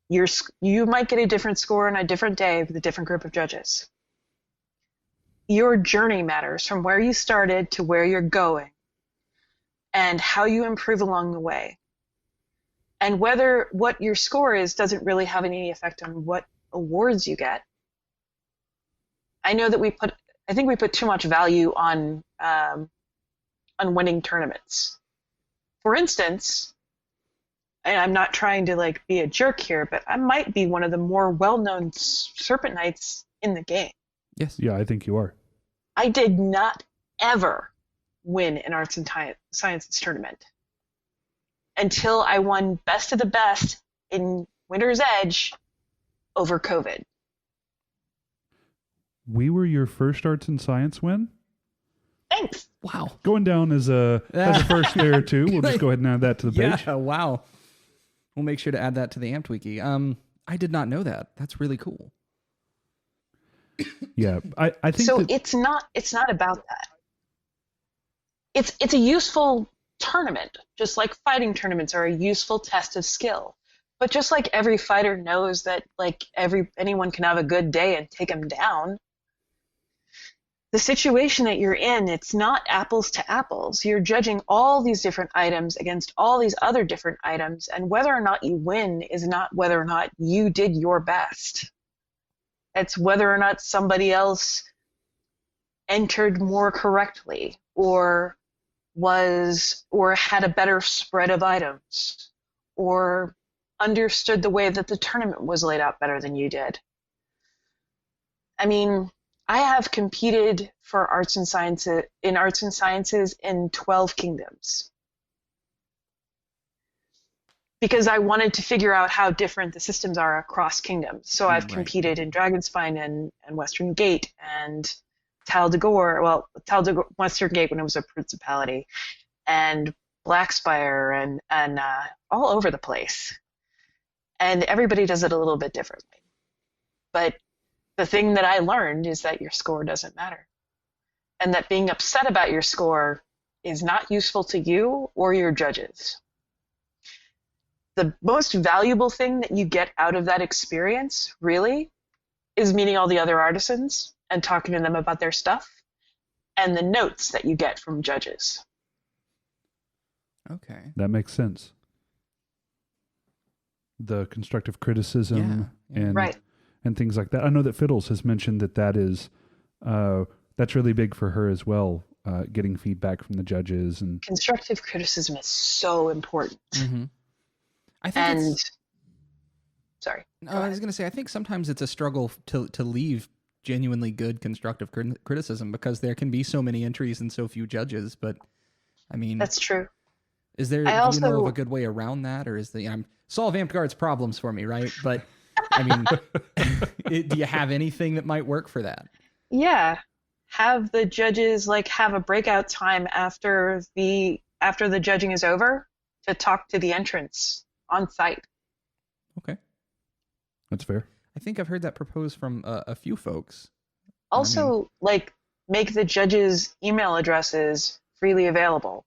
You might get a different score on a different day with a different group of judges. Your journey matters, from where you started to where you're going, and how you improve along the way. And whether what your score is doesn't really have any effect on what awards you get. I know that I think we put too much value on winning tournaments. For instance, and I'm not trying to like be a jerk here, but I might be one of the more well-known Serpent Knights in the game. Yes. Yeah, I think you are. I did not ever win an arts and sciences tournament until I won Best of the Best in Winter's Edge over COVID. We were your first arts and science win? Thanks. Wow. Going down as a first there too. We'll just go ahead and add that to the page. Yeah, wow. We'll make sure to add that to the Amped Wiki. I did not know that. That's really cool. Yeah, I think so. It's not about that. It's a useful tournament, just like fighting tournaments are a useful test of skill. But just like every fighter knows that like anyone can have a good day and take them down, the situation that you're in, it's not apples to apples. You're judging all these different items against all these other different items, and whether or not you win is not whether or not you did your best. It's whether or not somebody else entered more correctly or had a better spread of items or understood the way that the tournament was laid out better than you did. I mean, I have competed for arts and sciences in 12 kingdoms because I wanted to figure out how different the systems are across kingdoms. So I've competed in Dragonspine and Western Gate and Tal de Western Gate when it was a principality, and Blackspire and all over the place. And everybody does it a little bit differently. But the thing that I learned is that your score doesn't matter. And that being upset about your score is not useful to you or your judges. the most valuable thing that you get out of that experience, really, is meeting all the other artisans and talking to them about their stuff, and the notes that you get from judges. Okay. That makes sense. The constructive criticism and Right. and things like that. I know that Fiddles has mentioned that is that's really big for her as well. Getting feedback from the judges and Constructive criticism is so important. Mm-hmm. I think And it's, sorry. I was going to say, I think sometimes it's a struggle to leave genuinely good constructive criticism, because there can be so many entries and so few judges. But I mean, That's true. is there, I do you know also- of a good way around that, or is the solve Amtgard's problems for me, right? But I mean, do you have anything that might work for that? Yeah. Have the judges have a breakout time after the judging is over to talk to the entrants on site. Okay. that's fair. I think I've heard that proposed from a few folks. Also, make the judges' email addresses freely available.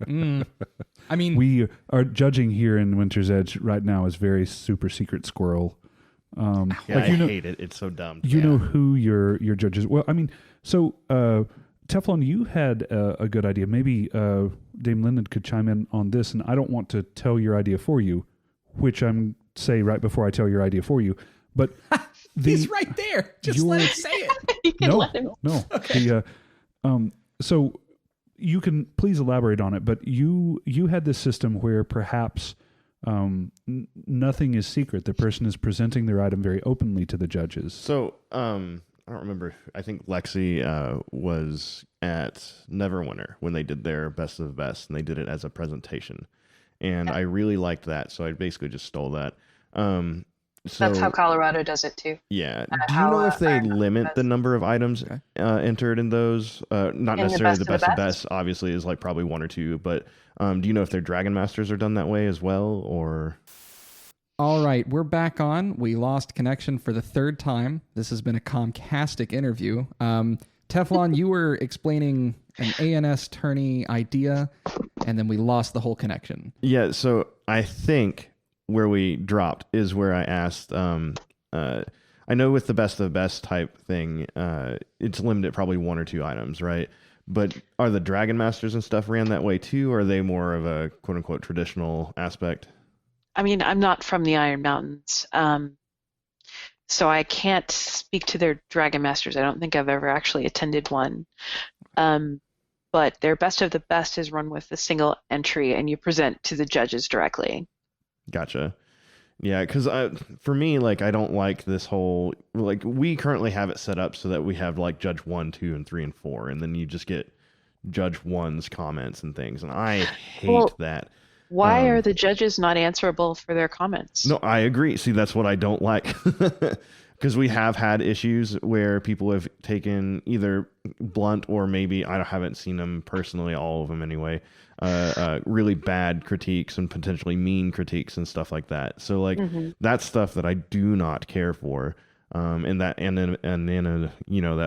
I mean, We are judging here in Winter's Edge right now is very super secret squirrel. Yeah, like, I you know, hate it. It's so dumb. you know who your judges. Well, I mean, so Teflon, you had a good idea. Maybe Dame Linden could chime in on this, and I don't want to tell your idea for you, which I'm say right before I tell your idea for you. But he's right there. Just let him say it. You can no, let him. no. The, so you can please elaborate on it. But you had this system where perhaps nothing is secret. The person is presenting their item very openly to the judges. So, I don't remember. I think Lexi was at Neverwinter when they did their Best of the Best, and they did it as a presentation. And I really liked that, so I basically just stole that. So, That's how Colorado does it too. yeah. That's Do you how, know if they Iron Mountain limit does. the number of items entered in those? Not the necessarily Best the of the best of Best? best. Obviously, is like probably one or two. But do you know if their Dragon Masters are done that way as well, or? All right, we're back on. We lost connection for the third time. This has been a Comcastic interview. Teflon, you were explaining an A&S tourney idea, and then we lost the whole connection. Yeah, so I think where we dropped is where I asked. I know with the best of the best type thing, it's limited probably one or two items, right? But are the Dragon Masters and stuff ran that way too, or are they more of a quote unquote traditional aspect? I mean, I'm not from the Iron Mountains, so I can't speak to their Dragon Masters. I don't think I've ever actually attended one. But their Best of the Best is run with a single entry, and you present to the judges directly. Gotcha. Yeah, because for me, like, I don't like this whole, like, we currently have it set up so that we have like Judge 1, 2, and 3, and 4, and then you just get Judge 1's comments and things, and I hate that. Why are the judges not answerable for their comments? No, I agree. See, that's what I don't like. Because we have had issues where people have taken either blunt or maybe, I haven't seen them personally, all of them anyway, really bad critiques and potentially mean critiques and stuff like that. So like that's stuff that I do not care for. And that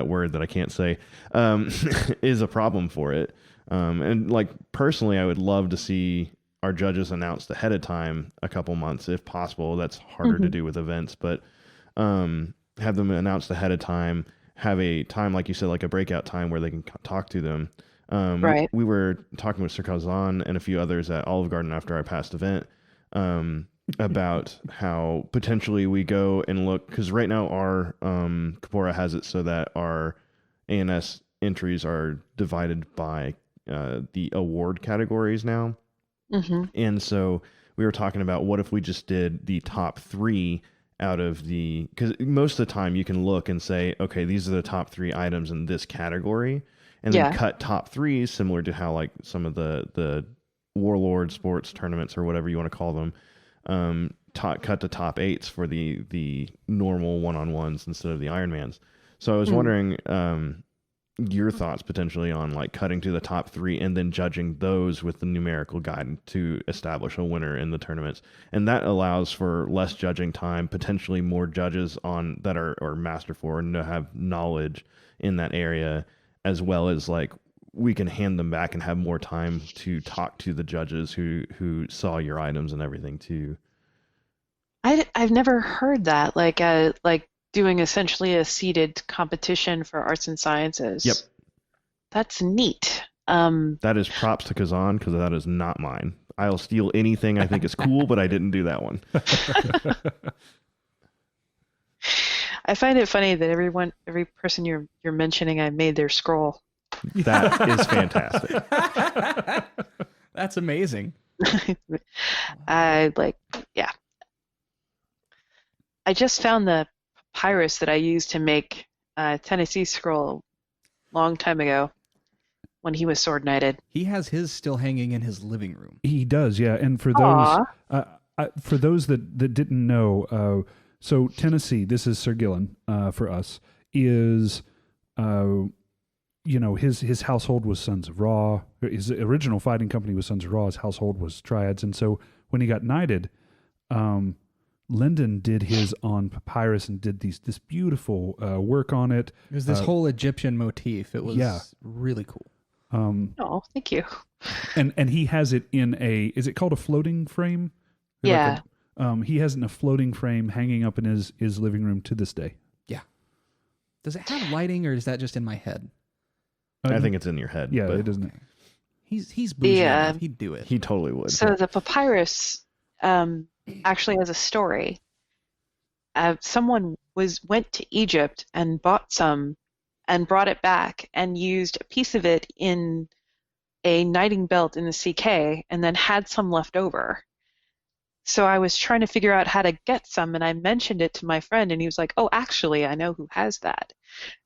word that I can't say is a problem for it. And like personally, I would love to see our judges announced ahead of time a couple months if possible. That's harder to do with events, but have them announced ahead of time, have a time, like you said, like a breakout time where they can talk to them. Right. We were talking with Sir Kazan and a few others at Olive Garden after our past event about how potentially we go and look, because right now our Kapora has it so that our A&S entries are divided by the award categories now. And so we were talking about what if we just did the top 3 out of the, because most of the time you can look and say, okay, these are the top 3 items in this category, and then cut top 3s similar to how like some of the Warlord sports tournaments or whatever you want to call them, cut to top 8s for the normal one-on-ones instead of the Ironmans. So I was wondering your thoughts potentially on like cutting to the top 3 and then judging those with the numerical guide to establish a winner in the tournaments. And that allows for less judging time, potentially more judges on that are masterful and have knowledge in that area, as well as like we can hand them back and have more time to talk to the judges who saw your items and everything too. I've never heard that, like doing essentially a seated competition for arts and sciences. Yep. That's neat. That is props to Kazan, because that is not mine. I'll steal anything I think is cool, but I didn't do that one. I find it funny that every person you're mentioning, I made their scroll. That is fantastic. That's amazing. I just found the papyrus that I used to make Tennessee scroll a long time ago when he was sword knighted. He has his still hanging in his living room. He does, yeah. And for those that didn't know, so Tennessee, this is Sir Gillen for us, is his household was Sons of Ra. His original fighting company was Sons of Ra. His household was Triads, and so when he got knighted, Linden did his on papyrus and did this beautiful work on it. It was this whole Egyptian motif. It was really cool. Oh, thank you. And he has it in is it called a floating frame? Yeah. He has it in a floating frame hanging up in his living room to this day. Yeah. Does it have lighting, or is that just in my head? I think it's in your head. Yeah, but it doesn't. He's bougie enough. He'd do it. He totally would. So the papyrus actually has a story. Someone went to Egypt and bought some and brought it back and used a piece of it in a knighting belt in the CK and then had some left over. So I was trying to figure out how to get some, and I mentioned it to my friend, and he was like, oh, actually, I know who has that.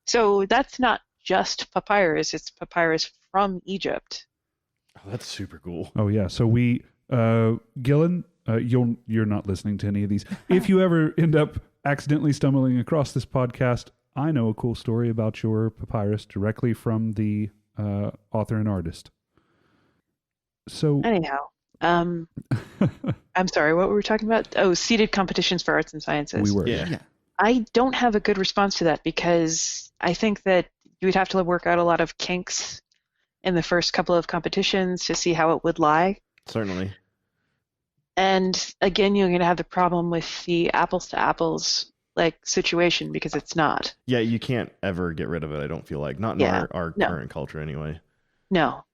So that's not just papyrus, it's papyrus from Egypt. Oh, that's super cool. Oh yeah. So we, Gillen, you're not listening to any of these. If you ever end up accidentally stumbling across this podcast, I know a cool story about your papyrus directly from the author and artist. So anyhow, I'm sorry, what were we talking about? Oh, seated competitions for arts and sciences. we were. Yeah. I don't have a good response to that because I think that you would have to work out a lot of kinks in the first couple of competitions to see how it would lie. Certainly. And again, you're going to have the problem with the apples to apples situation because it's not. Yeah, you can't ever get rid of it, I don't feel like. Not in our current culture anyway. No.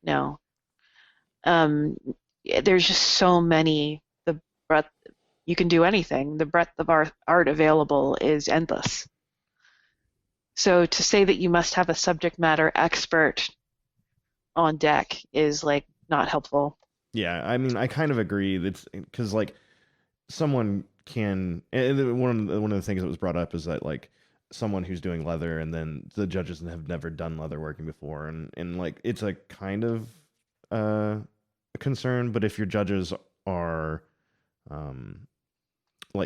There's just so many. The breadth, you can do anything. The breadth of art available is endless. So to say that you must have a subject matter expert on deck is not helpful. Yeah, I mean, I kind of agree. That's because someone can. And one of the things that was brought up is that someone who's doing leather, and then the judges have never done leather working before, and it's a kind of a concern. But if your judges are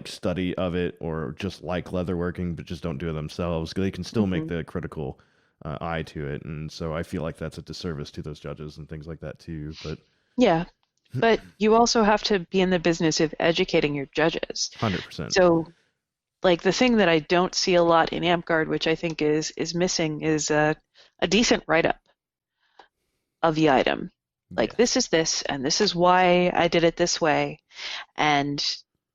study of it or just like leather working but just don't do it themselves, they can still make the critical eye to it, and so I feel like that's a disservice to those judges and things like that too. But yeah, but you also have to be in the business of educating your judges. 100%. So the thing that I don't see a lot in Amtgard, which I think is missing, is a decent write-up of the item. This is this, and this is why I did it this way, and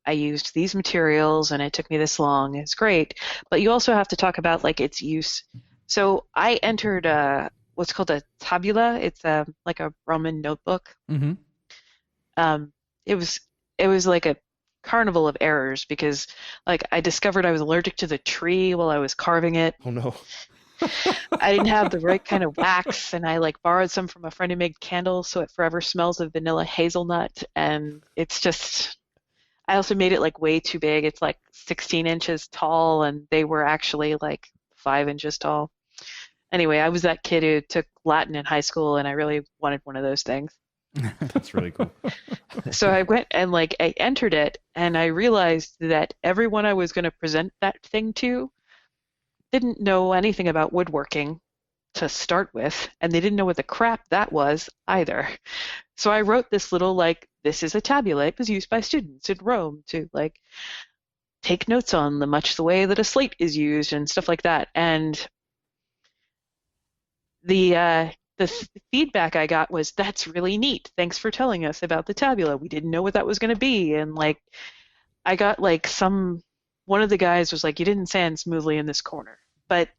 I used these materials, and it took me this long. It's great, but you also have to talk about its use. So I entered what's called a tabula. It's a Roman notebook. Mm-hmm. It was like a carnival of errors because I discovered I was allergic to the tree while I was carving it. Oh no. I didn't have the right kind of wax, and I borrowed some from a friend who made candles, so it forever smells of vanilla hazelnut, and it's just. I also made it way too big. It's 16 inches tall, and they were actually 5 inches tall. Anyway, I was that kid who took Latin in high school, and I really wanted one of those things. That's really cool. So I went and I entered it, and I realized that everyone I was going to present that thing to didn't know anything about woodworking to start with, and they didn't know what the crap that was either. So I wrote this little this is a tabula. It was used by students in Rome to take notes on much the way that a slate is used and stuff like that. And the feedback I got was, "That's really neat. Thanks for telling us about the tabula. We didn't know what that was going to be." And like, I got like one of the guys was like, "You didn't stand smoothly in this corner." But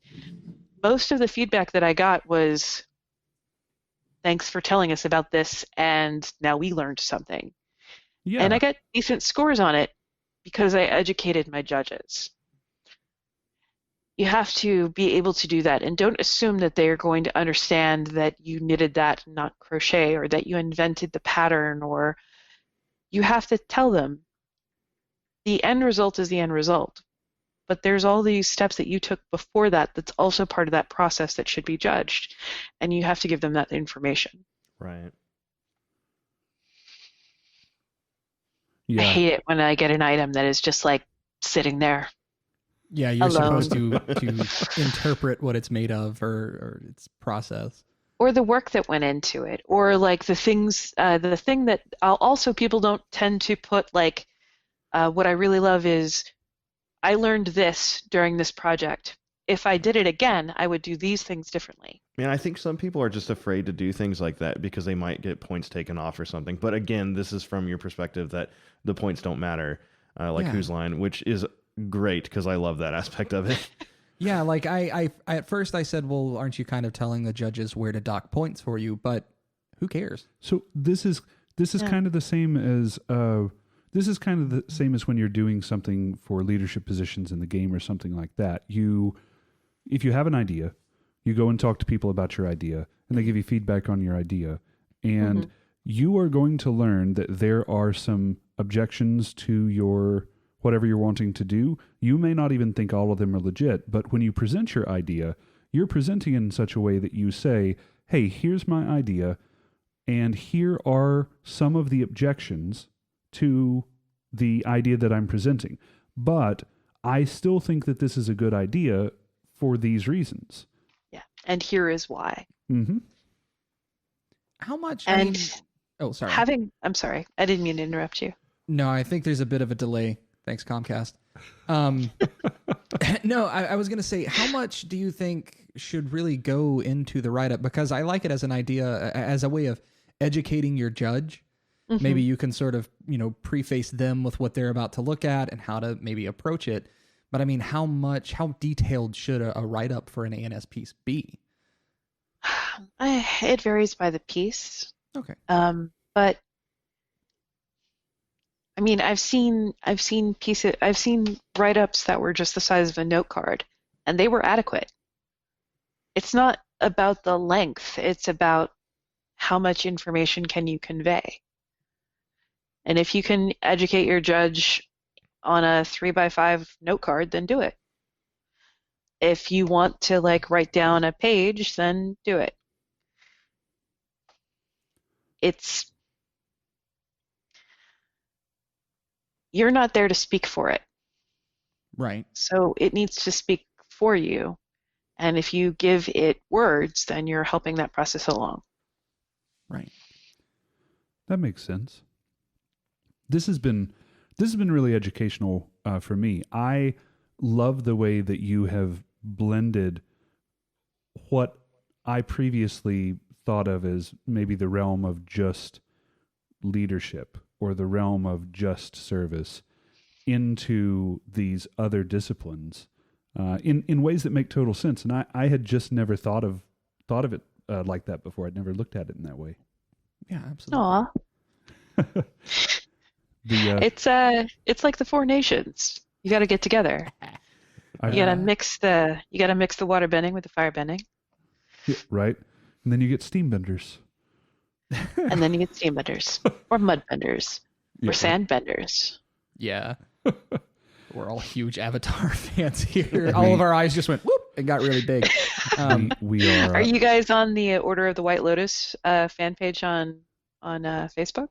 most of the feedback that I got was, "Thanks for telling us about this, and now we learned something." Yeah. And I got decent scores on it because I educated my judges. You have to be able to do that, and don't assume that they are going to understand that you knitted that, not crochet, or that you invented the pattern, or you have to tell them the end result is the end result. But there's all these steps that you took before that that's also part of that process that should be judged, and you have to give them that information. Right. Yeah. I hate it when I get an item that is just like sitting there. Yeah, you're Alone. supposed to interpret what it's made of or its process. Or the work that went into it, or like the thing that also people don't tend to put like, what I really love is, I learned this during this project. If I did it again, I would do these things differently. Man, I think some people are just afraid to do things like that because they might get points taken off or something. But again, this is from your perspective that the points don't matter, like Yeah. Whose Line, which is great because I love that aspect of it. Yeah, like I at first I said, well, aren't you kind of telling the judges where to dock points for you? But who cares? So this is kind of the same as when you're doing something for leadership positions in the game or something like that. If you have an idea, you go and talk to people about your idea, and they give you feedback on your idea, and you are going to learn that there are some objections to your whatever you're wanting to do. You may not even think all of them are legit, but when you present your idea, you're presenting it in such a way that you say, "Hey, here's my idea, and here are some of the objections to the idea that I'm presenting. But I still think that this is a good idea for these reasons." Yeah, and here is why. Mm-hmm. How much? And oh, sorry. I'm sorry, I didn't mean to interrupt you. No, I think there's a bit of a delay. Thanks, Comcast. No, I was going to say, how much do you think should really go into the write-up? Because I like it as an idea, as a way of educating your judge. Mm-hmm. Maybe you can sort of, preface them with what they're about to look at and how to maybe approach it. But I mean, how detailed should a write-up for an A&S piece be? It varies by the piece. Okay. But I mean, I've seen write-ups that were just the size of a note card, and they were adequate. It's not about the length, it's about how much information can you convey. And if you can educate your judge on a 3x5 note card, then do it. If you want to like write down a page, then do it. You're not there to speak for it. Right. So it needs to speak for you. And if you give it words, then you're helping that process along. Right. That makes sense. This has been really educational for me. I love the way that you have blended what I previously thought of as maybe the realm of just leadership or the realm of just service into these other disciplines in ways that make total sense. And I had just never thought of it like that before. I'd never looked at it in that way. Yeah, absolutely. Aw. It's like the Four Nations. You got to get together. You got to mix the water bending with the fire bending. Yeah, right. And then you get steam benders. And then you get steam benders or mud benders or sand benders. Yeah. We're all huge Avatar fans here. All of our eyes just went whoop and got really big. We are. Are you guys on the Order of the White Lotus fan page on Facebook?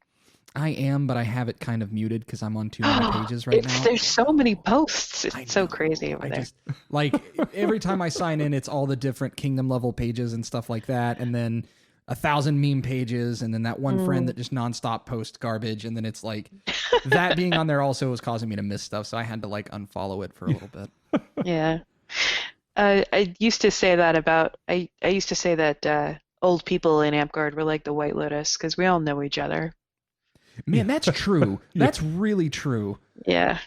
I am, but I have it kind of muted because I'm on too many pages right now. There's so many posts. It's so crazy over there. Just, like, every time I sign in, it's all the different kingdom level pages and stuff like that. And then 1,000 meme pages. And then that one friend that just nonstop posts garbage. And then it's like, that being on there also was causing me to miss stuff. So I had to like unfollow it for a little bit. Yeah. I used to say that old people in Amtgard were like the White Lotus because we all know each other. Man, that's true. That's really true. Yeah.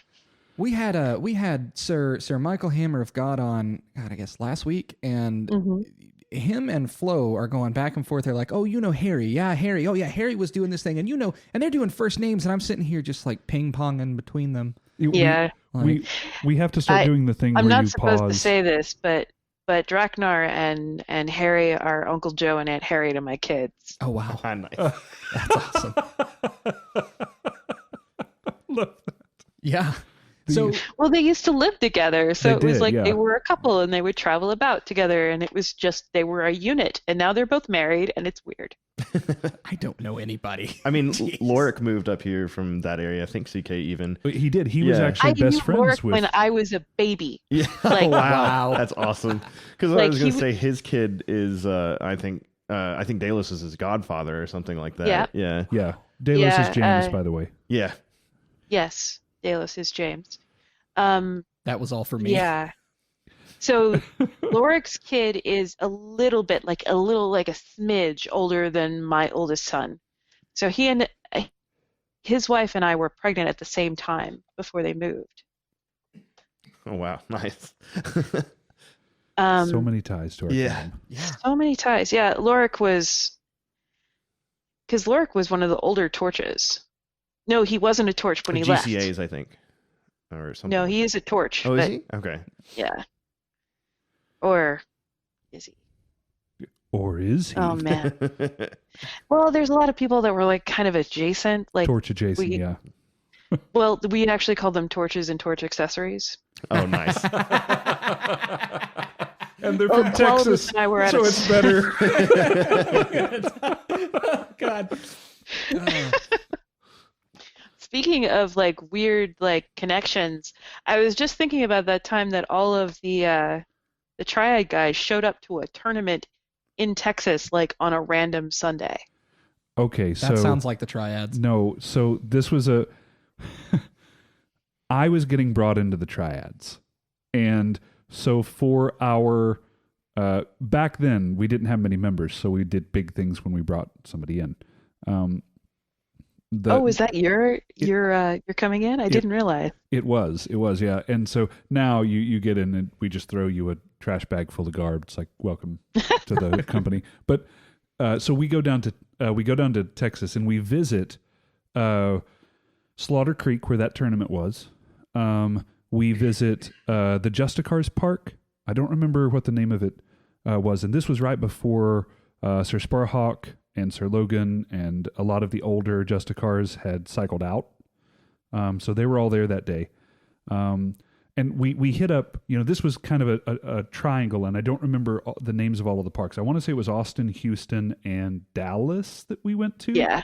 We had Sir Michael Hammer of God on, God, I guess last week, and him and Flo are going back and forth. They're like, "Oh, you know Harry? Yeah, Harry. Oh, yeah, Harry was doing this thing, and and they're doing first names, and I'm sitting here just like ping ponging between them." Yeah. We have to start doing the thing I'm where not you supposed pause. to say this, but Draknar and Harry are Uncle Joe and Aunt Harry to my kids. Oh wow, Nice. that's awesome. Love that. Yeah. So Well, they used to live together, so They it was did, like yeah. they were a couple and they would travel about together, and it was just they were a unit, and now they're both married, and it's weird. I don't know anybody. I mean, Jeez. Lorik moved up here from that area. I think CK even. He did. He was Yeah. actually I best knew friends Lorik with. when I was a baby. Yeah. Like- wow. Wow. That's awesome. Because I Like, was going he to say his kid is, I think Dalus is his godfather or something like that. Yeah. Yeah. Yeah, Delos Yeah, is James, by the way. Yeah. Yes, Dalus is James. That was all for me. Yeah. So Lorik's kid is a little like a smidge older than my oldest son. So he and his wife and I were pregnant at the same time before they moved. Oh, wow. Nice. So many ties to our Yeah. family. Yeah. So many ties. Yeah, Lorik was one of the older torches. No, he wasn't a torch when he left. GCAs, I think. Or something. No, he is a torch. Oh, is but he? Okay. yeah. Or is he? Or is he? Oh man. Well, there's a lot of people that were like kind of adjacent. Like, Torch adjacent, we- yeah. well, we actually called them torches and torch accessories. Oh, nice. And they're Well, from Wallace Texas, and I were at so a- it's better. God. Speaking of like weird like connections, I was just thinking about that time that all of the Triad guys showed up to a tournament in Texas like on a random Sunday. Okay, so That sounds like the Triads. no, so this was I was getting brought into the Triads, and so for our back then we didn't have many members, so we did big things when we brought somebody in. Is that you're coming in? I didn't realize. It was, yeah. And so now you get in and we just throw you a trash bag full of garb. It's like, welcome to the company. But so we go down to Texas and we visit Slaughter Creek where that tournament was. We visit the Justicars Park. I don't remember what the name of it was, and this was right before Sir Sparhawk and Sir Logan and a lot of the older Justicars had cycled out. So they were all there that day. And we hit up, this was kind of a triangle, and I don't remember the names of all of the parks. I want to say it was Austin, Houston, and Dallas that we went to. Yeah.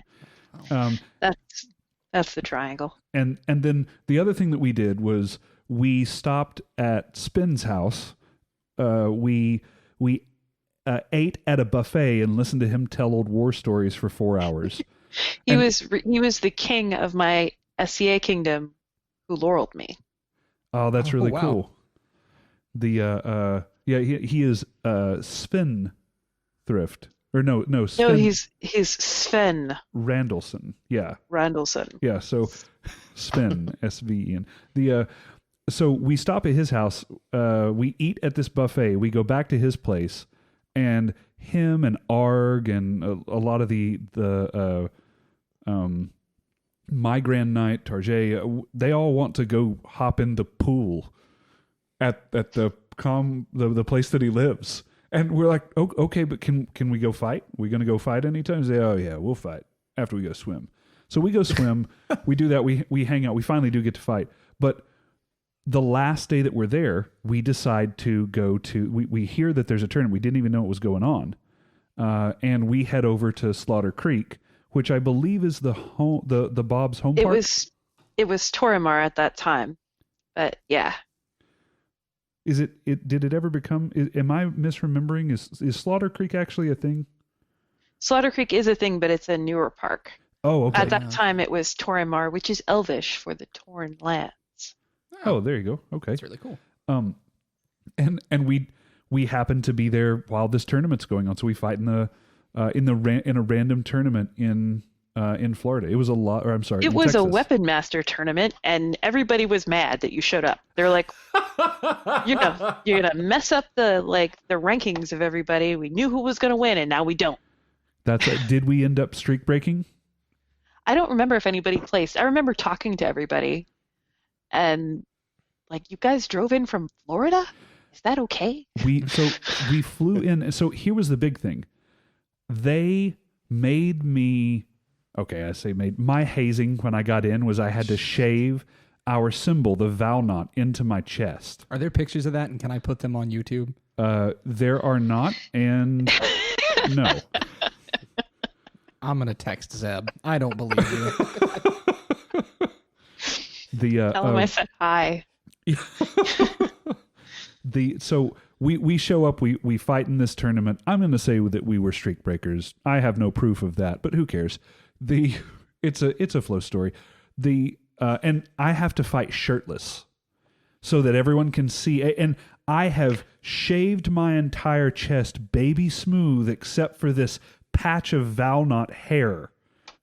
That's the triangle. And then the other thing that we did was we stopped at Spin's house. We ate at a buffet and listened to him tell old war stories for 4 hours. He was the king of my SCA kingdom who laureled me. Oh, that's really wow. cool. The he is Sven Thrift. Or no, Sven No, he's Sven Randallson. Yeah. Randallson. Yeah, so Sven, S-V-E-N. So we stop at his house, we eat at this buffet, we go back to his place, and him and Arg and a lot of the my Grand Knight, Tarjay, they all want to go hop in the pool at the place that he lives. And we're like, oh, okay, but can we go fight? We going to go fight anytime? They say, oh yeah, we'll fight after we go swim. So we go swim, we do that, we hang out, we finally do get to fight. But the last day that we're there, we decide to go to, we hear that there's a tournament. We didn't even know what was going on. And we head over to Slaughter Creek, which I believe is the Bob's home park. It was Torimar at that time. But yeah. Is it did it ever become, am I misremembering? Is Slaughter Creek actually a thing? Slaughter Creek is a thing, but it's a newer park. Oh, okay. At that time, it was Torimar, which is Elvish for the Torn Lands. Oh, there you go. Okay. That's really cool. And we happen to be there while this tournament's going on, so we fight in in a random tournament in Florida. It was a lot. Or I'm sorry, It in was a Texas. Weapon Master tournament, and everybody was mad that you showed up. They're like, you're gonna mess up the rankings of everybody. We knew who was gonna win, and now we don't. Did we end up streak breaking? I don't remember if anybody placed. I remember talking to everybody, and you guys drove in from Florida. Is that okay? We flew in. So here was the big thing. They made me. Okay, I say made. My hazing when I got in was I had to shave our symbol, the Valnaught, into my chest. Are there pictures of that, and can I put them on YouTube? There are not, and no. I'm gonna text Zeb. I don't believe you. Tell him I said hi. So we show up, we fight in this tournament. I'm going to say that we were streak breakers. I have no proof of that, but who cares? It's a flow story. And I have to fight shirtless so that everyone can see. And I have shaved my entire chest baby smooth except for this patch of Valnaught hair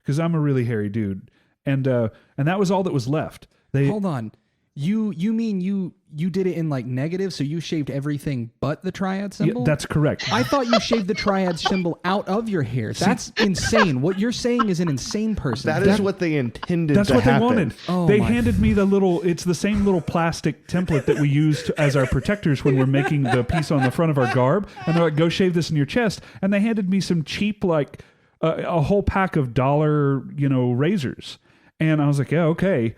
because I'm a really hairy dude. And that was all that was left. Hold on. You mean you did it in negative, so you shaved everything but the triad symbol? Yeah, that's correct. I thought you shaved the triad symbol out of your hair. That's insane. What you're saying is an insane person. That is what they intended That's to what happen. they wanted. Oh, they my. handed me it's the same little plastic template that we used as our protectors when we're making the piece on the front of our garb. And they're like, go shave this in your chest. And they handed me some cheap, a whole pack of $1, razors. And I was like, yeah, okay.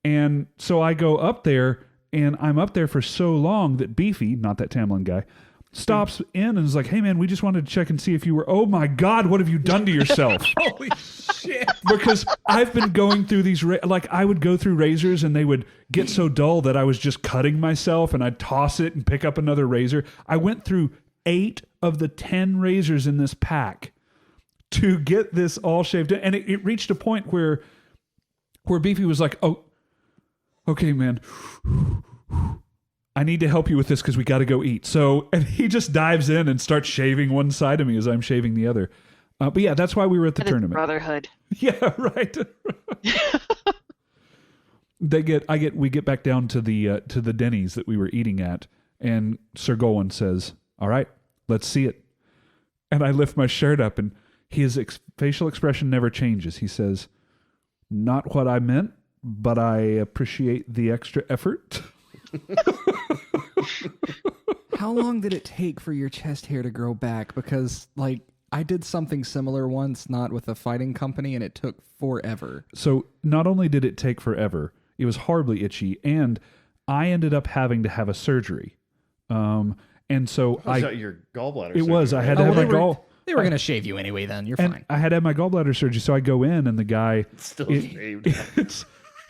And so I go up there, and I'm up there for so long that Beefy, not that Tamlin guy, stops in and is like, hey, man, we just wanted to check and see if you were, oh, my God, what have you done to yourself? Holy shit. Because I've been going through these, I would go through razors, and they would get so dull that I was just cutting myself, and I'd toss it and pick up another razor. I went through 8 of the 10 razors in this pack to get this all shaved in. And it reached a point where Beefy was like, oh, okay, man, I need to help you with this because we got to go eat. So, and he just dives in and starts shaving one side of me as I'm shaving the other. But yeah, that's why we were at the tournament. Brotherhood. Yeah, right. We get back down to the Denny's that we were eating at, and Sir Golan says, "All right, let's see it." And I lift my shirt up, and his facial expression never changes. He says, "Not what I meant, but I appreciate the extra effort." How long did it take for your chest hair to grow back? Because, I did something similar once, not with a fighting company, and it took forever. So not only did it take forever, it was horribly itchy, and I ended up having to have a surgery. And so Was that your gallbladder? It was. I had to Oh, have my they were- gall. They were going to shave you anyway then. You're And fine. I had to have my gallbladder surgery, so I go in, and the guy Still it- shaved. it's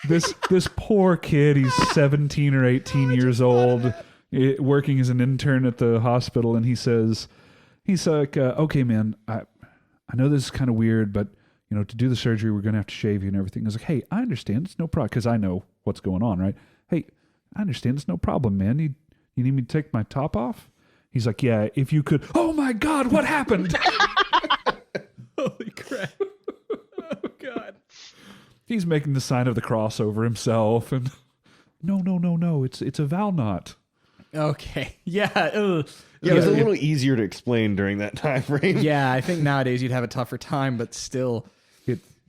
this poor kid. He's 17 or 18 years old, working as an intern at the hospital, and he's like, okay, man, I know this is kind of weird, but to do the surgery, we're going to have to shave you and everything. I was like, hey, I understand. It's no problem, because I know what's going on, right? Hey, I understand. It's no problem, man. You need me to take my top off? He's like, yeah, if you could. Oh my God, what happened? Holy crap. Oh, God. He's making the sign of the cross over himself, and no, it's a Valnaught. Okay. Yeah. Ugh. Yeah, it was a little easier to explain during that time frame. Yeah, I think nowadays you'd have a tougher time, but still.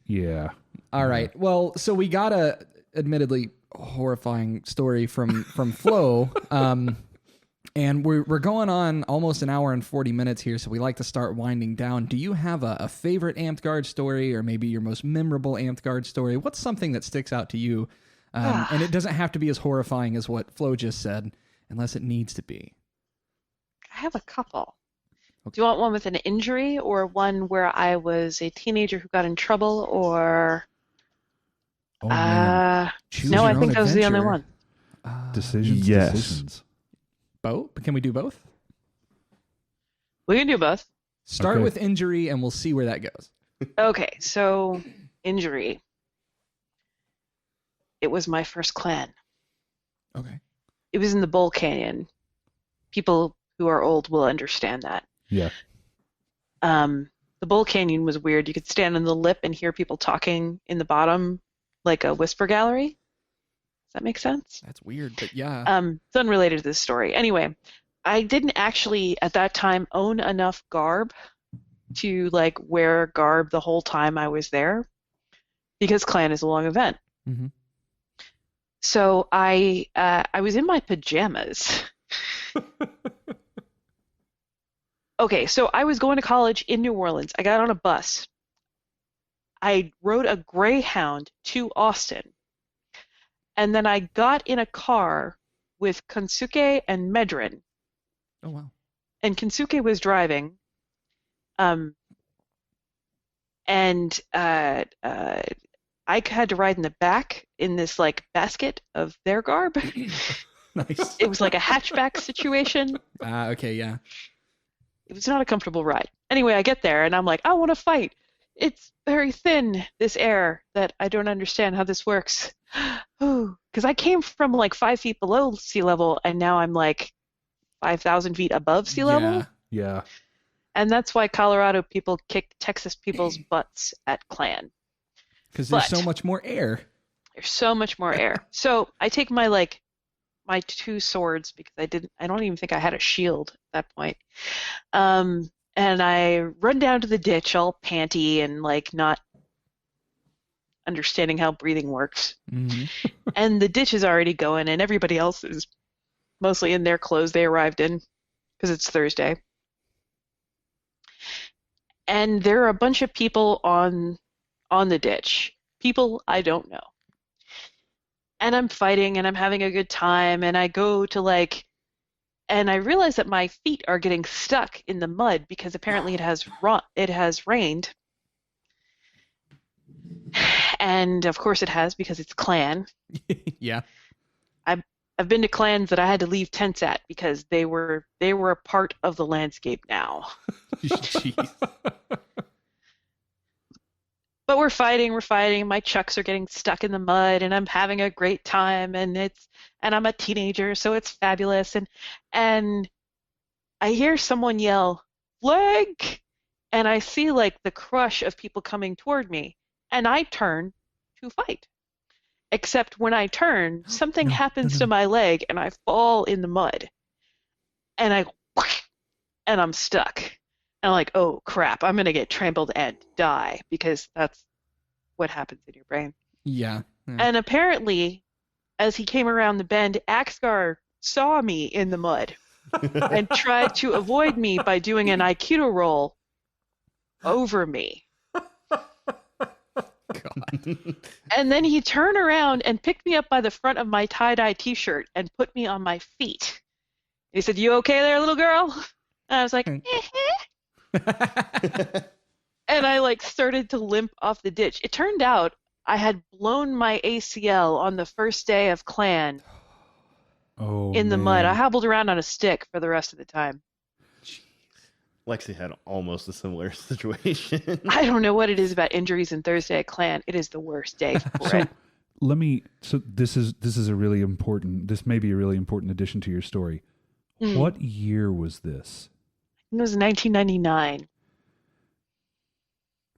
Yeah. All right. Well, so we got a admittedly horrifying story from Flo. And we're going on almost an hour and 40 minutes here, so we like to start winding down. Do you have a favorite Amtgard story, or maybe your most memorable Amtgard story? What's something that sticks out to you? And it doesn't have to be as horrifying as what Flo just said, unless it needs to be. I have a couple. Okay. Do you want one with an injury, or one where I was a teenager who got in trouble, or... Oh, man. Choose no, your I own think that was the only adventure. one. Decisions. Both? Can we do both? We can do both. Start Okay. with injury, and we'll see where that goes. Okay, so injury. It was my first clan. Okay. It was in the Bull Canyon. People who are old will understand that. Yeah. The Bull Canyon was weird. You could stand on the lip and hear people talking in the bottom, like a whisper gallery. Does that make sense? That's weird, but yeah. It's unrelated to this story. Anyway, I didn't actually at that time own enough garb to like wear garb the whole time I was there because Clan is a long event. Mm-hmm. So I was in my pajamas. Okay, so I was going to college in New Orleans. I got on a bus. I rode a Greyhound to Austin. And then I got in a car with Kensuke and Medrin. Oh, wow. And Kensuke was driving. And I had to ride in the back in this like basket of their garb. Nice. It was like a hatchback situation. Okay, yeah. It was not a comfortable ride. Anyway, I get there and I'm like, I want to fight. It's very thin, this air, that I don't understand how this works. Because I came from like 5 feet below sea level and now I'm like 5,000 feet above sea level. Yeah. And that's why Colorado people kick Texas people's butts at Clan. Because there's But- so much more air. There's so much more air. So I take my 2 swords because I don't even think I had a shield at that point. And I run down to the ditch all panty and like not understanding how breathing works. Mm-hmm. And the ditch is already going and everybody else is mostly in their clothes they arrived in because it's Thursday. And there are a bunch of people on the ditch. People I don't know. And I'm fighting and I'm having a good time and I go to and I realize that my feet are getting stuck in the mud because apparently it has rained. And of course it has because it's Clan. Yeah. I've been to clans that I had to leave tents at because they were a part of the landscape now. Jeez. But we're fighting. My chucks are getting stuck in the mud and I'm having a great time and I'm a teenager, so it's fabulous. And I hear someone yell, "Flag!" And I see like the crush of people coming toward me and I turn to fight. Except when I turn, something happens to my leg and I fall in the mud. And I'm stuck. And I'm like, oh crap, I'm gonna get trampled and die because that's what happens in your brain. Yeah. And apparently, as he came around the bend, Axgar saw me in the mud and tried to avoid me by doing an Aikido roll over me. God. And then he turned around and picked me up by the front of my tie-dye t-shirt and put me on my feet. He said, "You okay there, little girl?" And I was like, and I started to limp off the ditch. It turned out I had blown my ACL on the first day of Clan in the mud. I hobbled around on a stick for the rest of the time. Lexi had almost a similar situation. I don't know what it is about injuries in Thursday at Clan. It is the worst day for it. This is a really important, this may be a really important addition to your story. What year was this? It was 1999.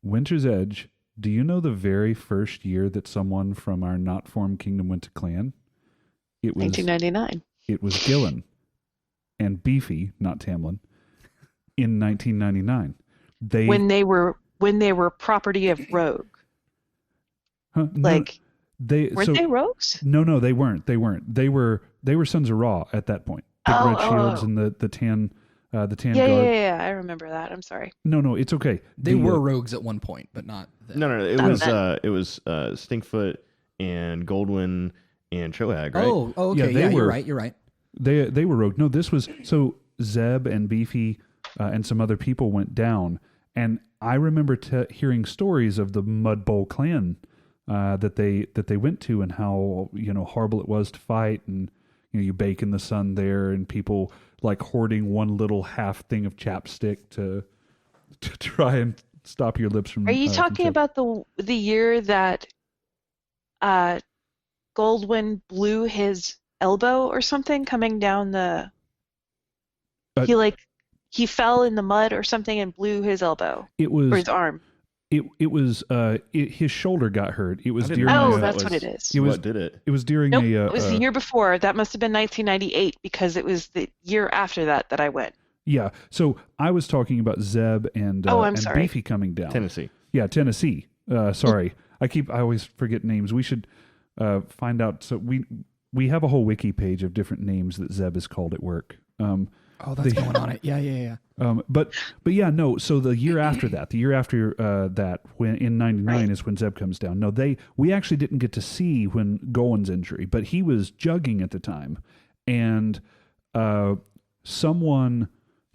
Winter's Edge. Do you know the very first year that someone from our not formed kingdom went to Clan? It was 1999. It was Gillen and Beefy, not Tamlin, in 1999. When they were property of Rogue. Huh? Weren't they rogues? No, they weren't. They were Sons of Ra at that point. Big red shields and the tan guard. Yeah, I remember that. I'm sorry. No, it's okay. They were rogues at one point, but not then. No. It was Stinkfoot and Goldwyn and Chohag, right? Oh, okay. Yeah, you're right. They were rogue. No, this was so Zeb and Beefy and some other people went down, and I remember hearing stories of the Mud Bowl clan that they went to and how horrible it was to fight, and you bake in the sun there, and people hoarding one little half thing of chapstick to try and stop your lips from. Are you talking about the year that Goldwyn blew his elbow or something coming down the? he fell in the mud or something and blew his elbow It or was his arm. his shoulder got hurt. It was I didn't during know Oh, a, that's was what it is. It was- what did it. it was during Nope, a it was the year before. That must have been 1998 because it was the year after that I went. yeah. So I was talking about Zeb and Oh, I'm and sorry. Beefy coming down. Tennessee. Yeah, Tennessee. Sorry, I always forget names. We should find out. So we have a whole wiki page of different names that Zeb is called at work. Oh, that's going on it. Yeah. But yeah, no. So the year after that, that, when in '99 Right. is when Zeb comes down. No, we actually didn't get to see when Golan's injury, but he was jugging at the time, and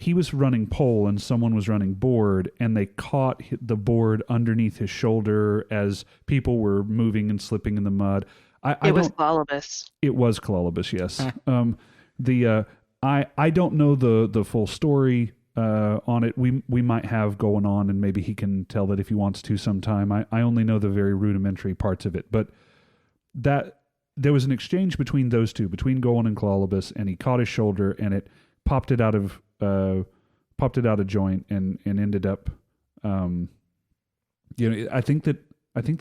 he was running pole and someone was running board, and they caught the board underneath his shoulder as people were moving and slipping in the mud. It was Volibus. It was Colobus, yes. I don't know the full story on it. We might have going on, and maybe he can tell that if he wants to sometime. I only know the very rudimentary parts of it, but that there was an exchange between those two, between Golan and Colobus, and he caught his shoulder, and it popped it out of joint, and ended up. I think that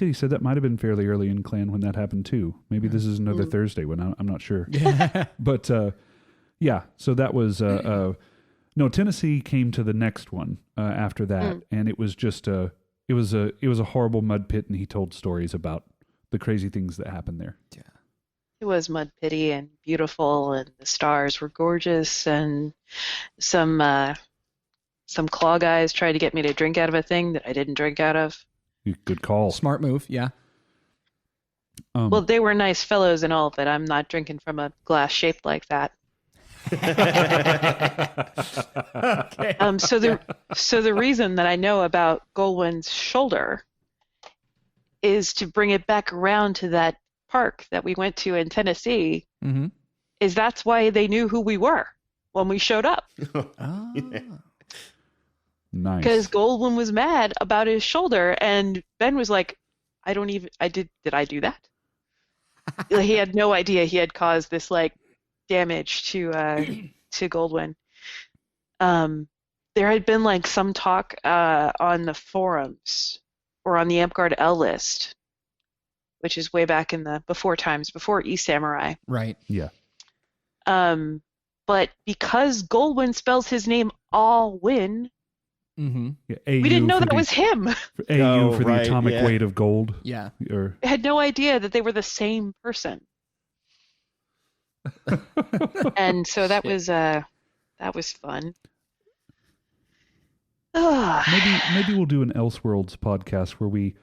he said that might have been fairly early in Clan when that happened too. Maybe this is another Thursday when I'm not sure. But yeah, so that was no, Tennessee came to the next one after that, and it was just it was a horrible mud pit, and he told stories about the crazy things that happened there. Yeah. It was mud pity and beautiful, and the stars were gorgeous, and some claw guys tried to get me to drink out of a thing that I didn't drink out of. Good call. Smart move. Yeah. Well, they were nice fellows and all, but I'm not drinking from a glass shaped like that. Okay. So the reason that I know about Goldwyn's shoulder is to bring it back around to that park that we went to in Tennessee. Mm-hmm. Is that's why they knew who we were when we showed up. Oh. Nice. Because Goldwyn was mad about his shoulder, and Ben was like, did I do that? He had no idea he had caused this like damage to Goldwyn. There had been like some talk on the forums or on the Amtgard L list, which is way back in the before times, before E-Samurai. Right. Yeah. But because Goldwyn spells his name all win, Mm-hmm. Yeah, we didn't know that was him. AU for right, the atomic yeah. weight of gold. Yeah. Or I had no idea that they were the same person. And so that was fun. maybe we'll do an Elseworlds podcast where we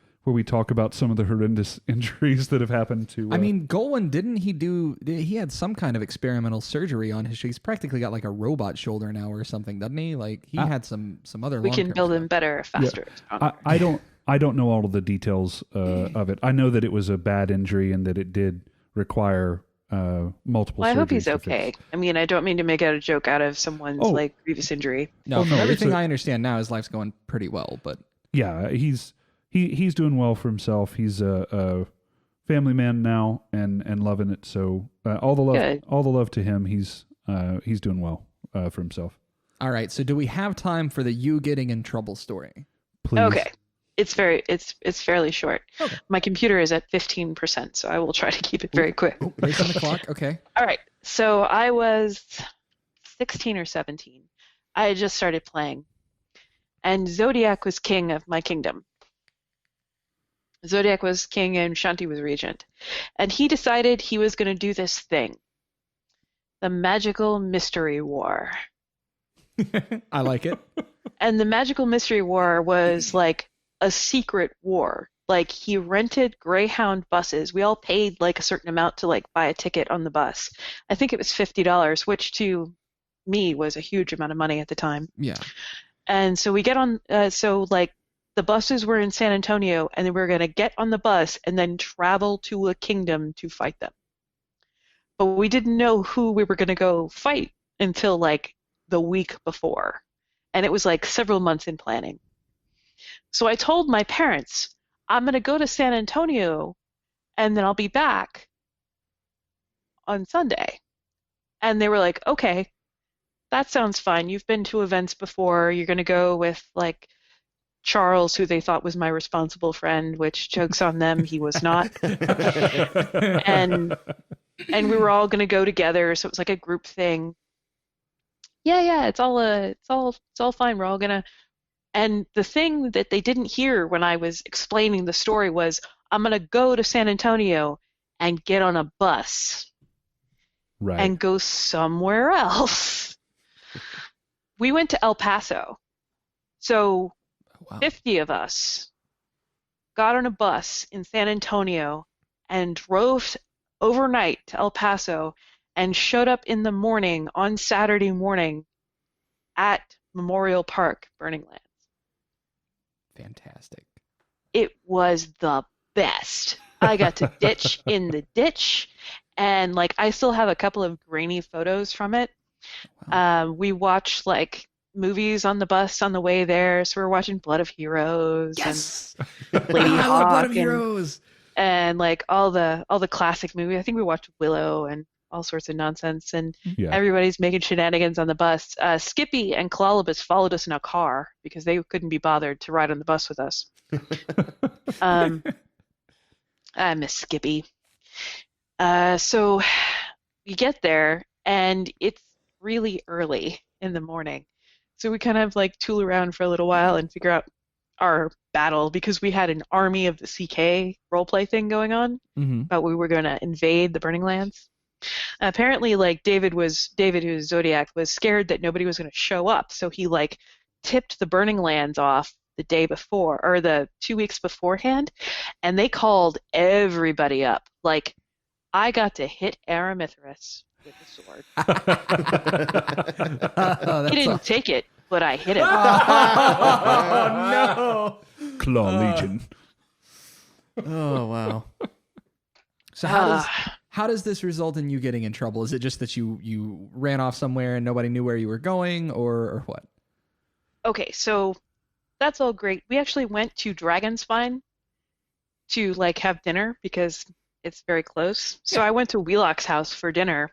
talk about some of the horrendous injuries that have happened to. I mean, Golan, he had some kind of experimental surgery on his shoulder. He's practically got like a robot shoulder now or something, doesn't he? Like he had some other. We can build him better, faster. I don't know all of the details of it. I know that it was a bad injury and that it did require multiple. Well, I hope surgeries he's to okay. fix. I mean, I don't mean to make out a joke out of someone's like previous injury. No, Oh, from no, everything it's I understand now, his life's going pretty well. But Yeah, he's doing well for himself. He's a family man now and loving it. So all the love to him. He's doing well for himself. all right, so do we have time for the you getting in trouble story? Please. Okay. It's fairly short. Okay. My computer is at 15%, so I will try to keep it very quick. Race on the clock. Okay. All right. So I was 16 or 17. I had just started playing, and Zodiac was king of my kingdom. Zodiac was king and Shanti was regent. And he decided he was going to do this thing, the Magical Mystery War. I like it. And the Magical Mystery War was like a secret war. Like he rented Greyhound buses. We all paid like a certain amount to like buy a ticket on the bus. I think it was $50, which to me was a huge amount of money at the time. Yeah. And so we get on, so like the buses were in San Antonio, and then we were going to get on the bus and then travel to a kingdom to fight them. But we didn't know who we were going to go fight until like the week before. And it was like several months in planning. So I told my parents, I'm going to go to San Antonio and then I'll be back on Sunday. And they were like, okay. that sounds fine. You've been to events before. You're going to go with like Charles, who they thought was my responsible friend, which jokes on them, he was not. And we were all going to go together, so it was like a group thing. Yeah, it's all fine. We're all gonna. And the thing that they didn't hear when I was explaining the story was, I'm gonna go to San Antonio and get on a bus Right. and go somewhere else. We went to El Paso. So Wow. 50 of us got on a bus in San Antonio and drove overnight to El Paso and showed up in the morning on Saturday morning at Memorial Park, Burning Lands. Fantastic. It was the best. I got to ditch in the ditch, and like I still have a couple of grainy photos from it. We watched like movies on the bus on the way there, so we were watching Blood of Heroes Yes. and Lady I love Hawk Blood of Heroes. and like all the classic movies. I think we watched Willow and all sorts of nonsense, and Yeah. everybody's making shenanigans on the bus. Skippy and Clolibus followed us in a car because they couldn't be bothered to ride on the bus with us. I miss Skippy. So we get there, and it's really early in the morning. So we kind of like tool around for a little while and figure out our battle, because we had an Army of the CK roleplay thing going on, but we were going to invade the Burning Lands. Apparently, like David, who's Zodiac, was scared that nobody was going to show up, so he like tipped the Burning Lands off the day before, or the 2 weeks beforehand, and they called everybody up. Like, I got to hit Aramithras with a sword. He didn't take it, but I hit him. Oh, Claw Legion. no. Oh, wow. So how does this result in you getting in trouble? Is it just that you ran off somewhere and nobody knew where you were going, or what? Okay, so that's all great. We actually went to Dragonspine to like have dinner because it's very close. So I went to Wheelock's house for dinner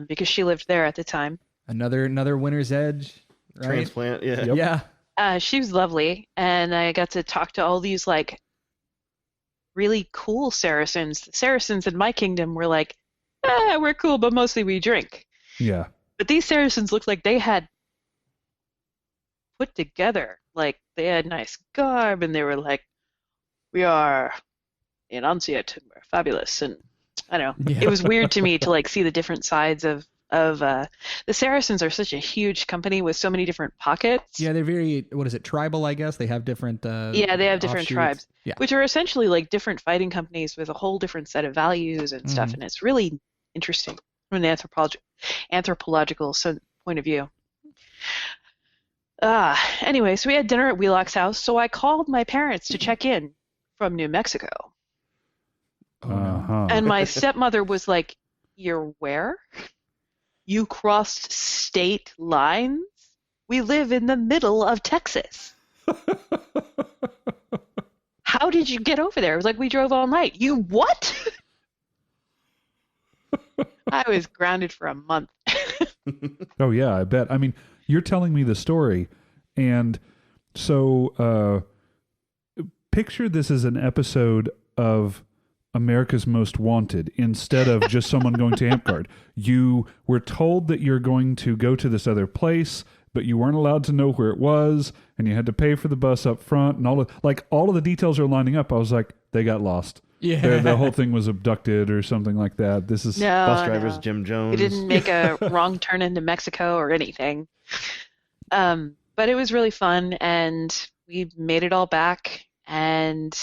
because she lived there at the time. Another Winter's Edge, right? Transplant, yeah. Yep. Yeah. She was lovely, and I got to talk to all these like really cool Saracens. The Saracens in my kingdom were like, we're cool, but mostly we drink. Yeah. But these Saracens looked like they had put together. Like they had nice garb, and they were like, we are enunciate, and we're fabulous. And I don't know. Yeah. It was weird to me to like see the different sides of the Saracens are such a huge company with so many different pockets. Yeah, they're very, what is it, tribal, I guess? They have different Yeah, they have different offshoots. tribes, Yeah. which are essentially like different fighting companies with a whole different set of values and stuff, and it's really interesting from an anthropological point of view. Anyway, so we had dinner at Wheelock's house, so I called my parents to check in from New Mexico. Oh, no. Uh-huh. And my stepmother was like, "You're where? You crossed state lines? We live in the middle of Texas. How did you get over there?" I was like, "We drove all night." "You what?" I was grounded for a month. Oh yeah, I bet. I mean, you're telling me the story, and so picture this as an episode of America's Most Wanted instead of just someone going to Amtgard. You were told that you're going to go to this other place, but you weren't allowed to know where it was, and you had to pay for the bus up front, and all of the details are lining up. I was like, they got lost. Yeah. The whole thing was abducted or something like that. This is Bus drivers, Jim Jones. We didn't make a wrong turn into Mexico or anything. But it was really fun, and we made it all back, and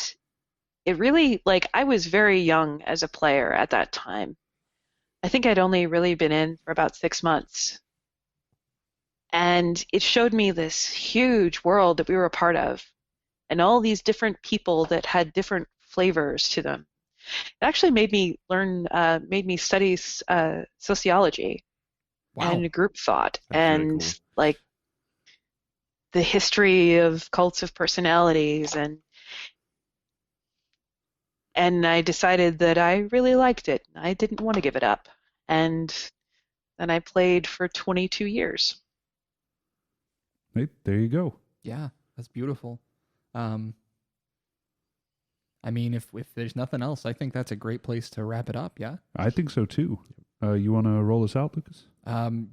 it really, like, I was very young as a player at that time. I think I'd only really been in for about 6 months. And it showed me this huge world that we were a part of, and all these different people that had different flavors to them. It actually made me study sociology Wow. and group thought That's really and cool. like the history of cults of personalities, and I decided that I really liked it. I didn't want to give it up, and and I played for 22 years. Hey, there you go. Yeah, that's beautiful. I mean, if there's nothing else, I think that's a great place to wrap it up. Yeah. I think so too. You want to roll us out, Lucas?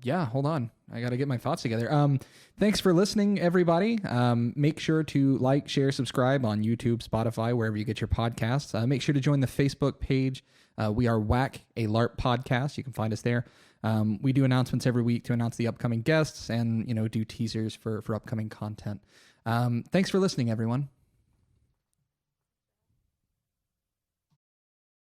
Yeah, hold on. I got to get my thoughts together. Thanks for listening, everybody. Make sure to like, share, subscribe on YouTube, Spotify, wherever you get your podcasts. Make sure to join the Facebook page. We are WAK, a LARP podcast. You can find us there. We do announcements every week to announce the upcoming guests and, do teasers for upcoming content. Thanks for listening, everyone.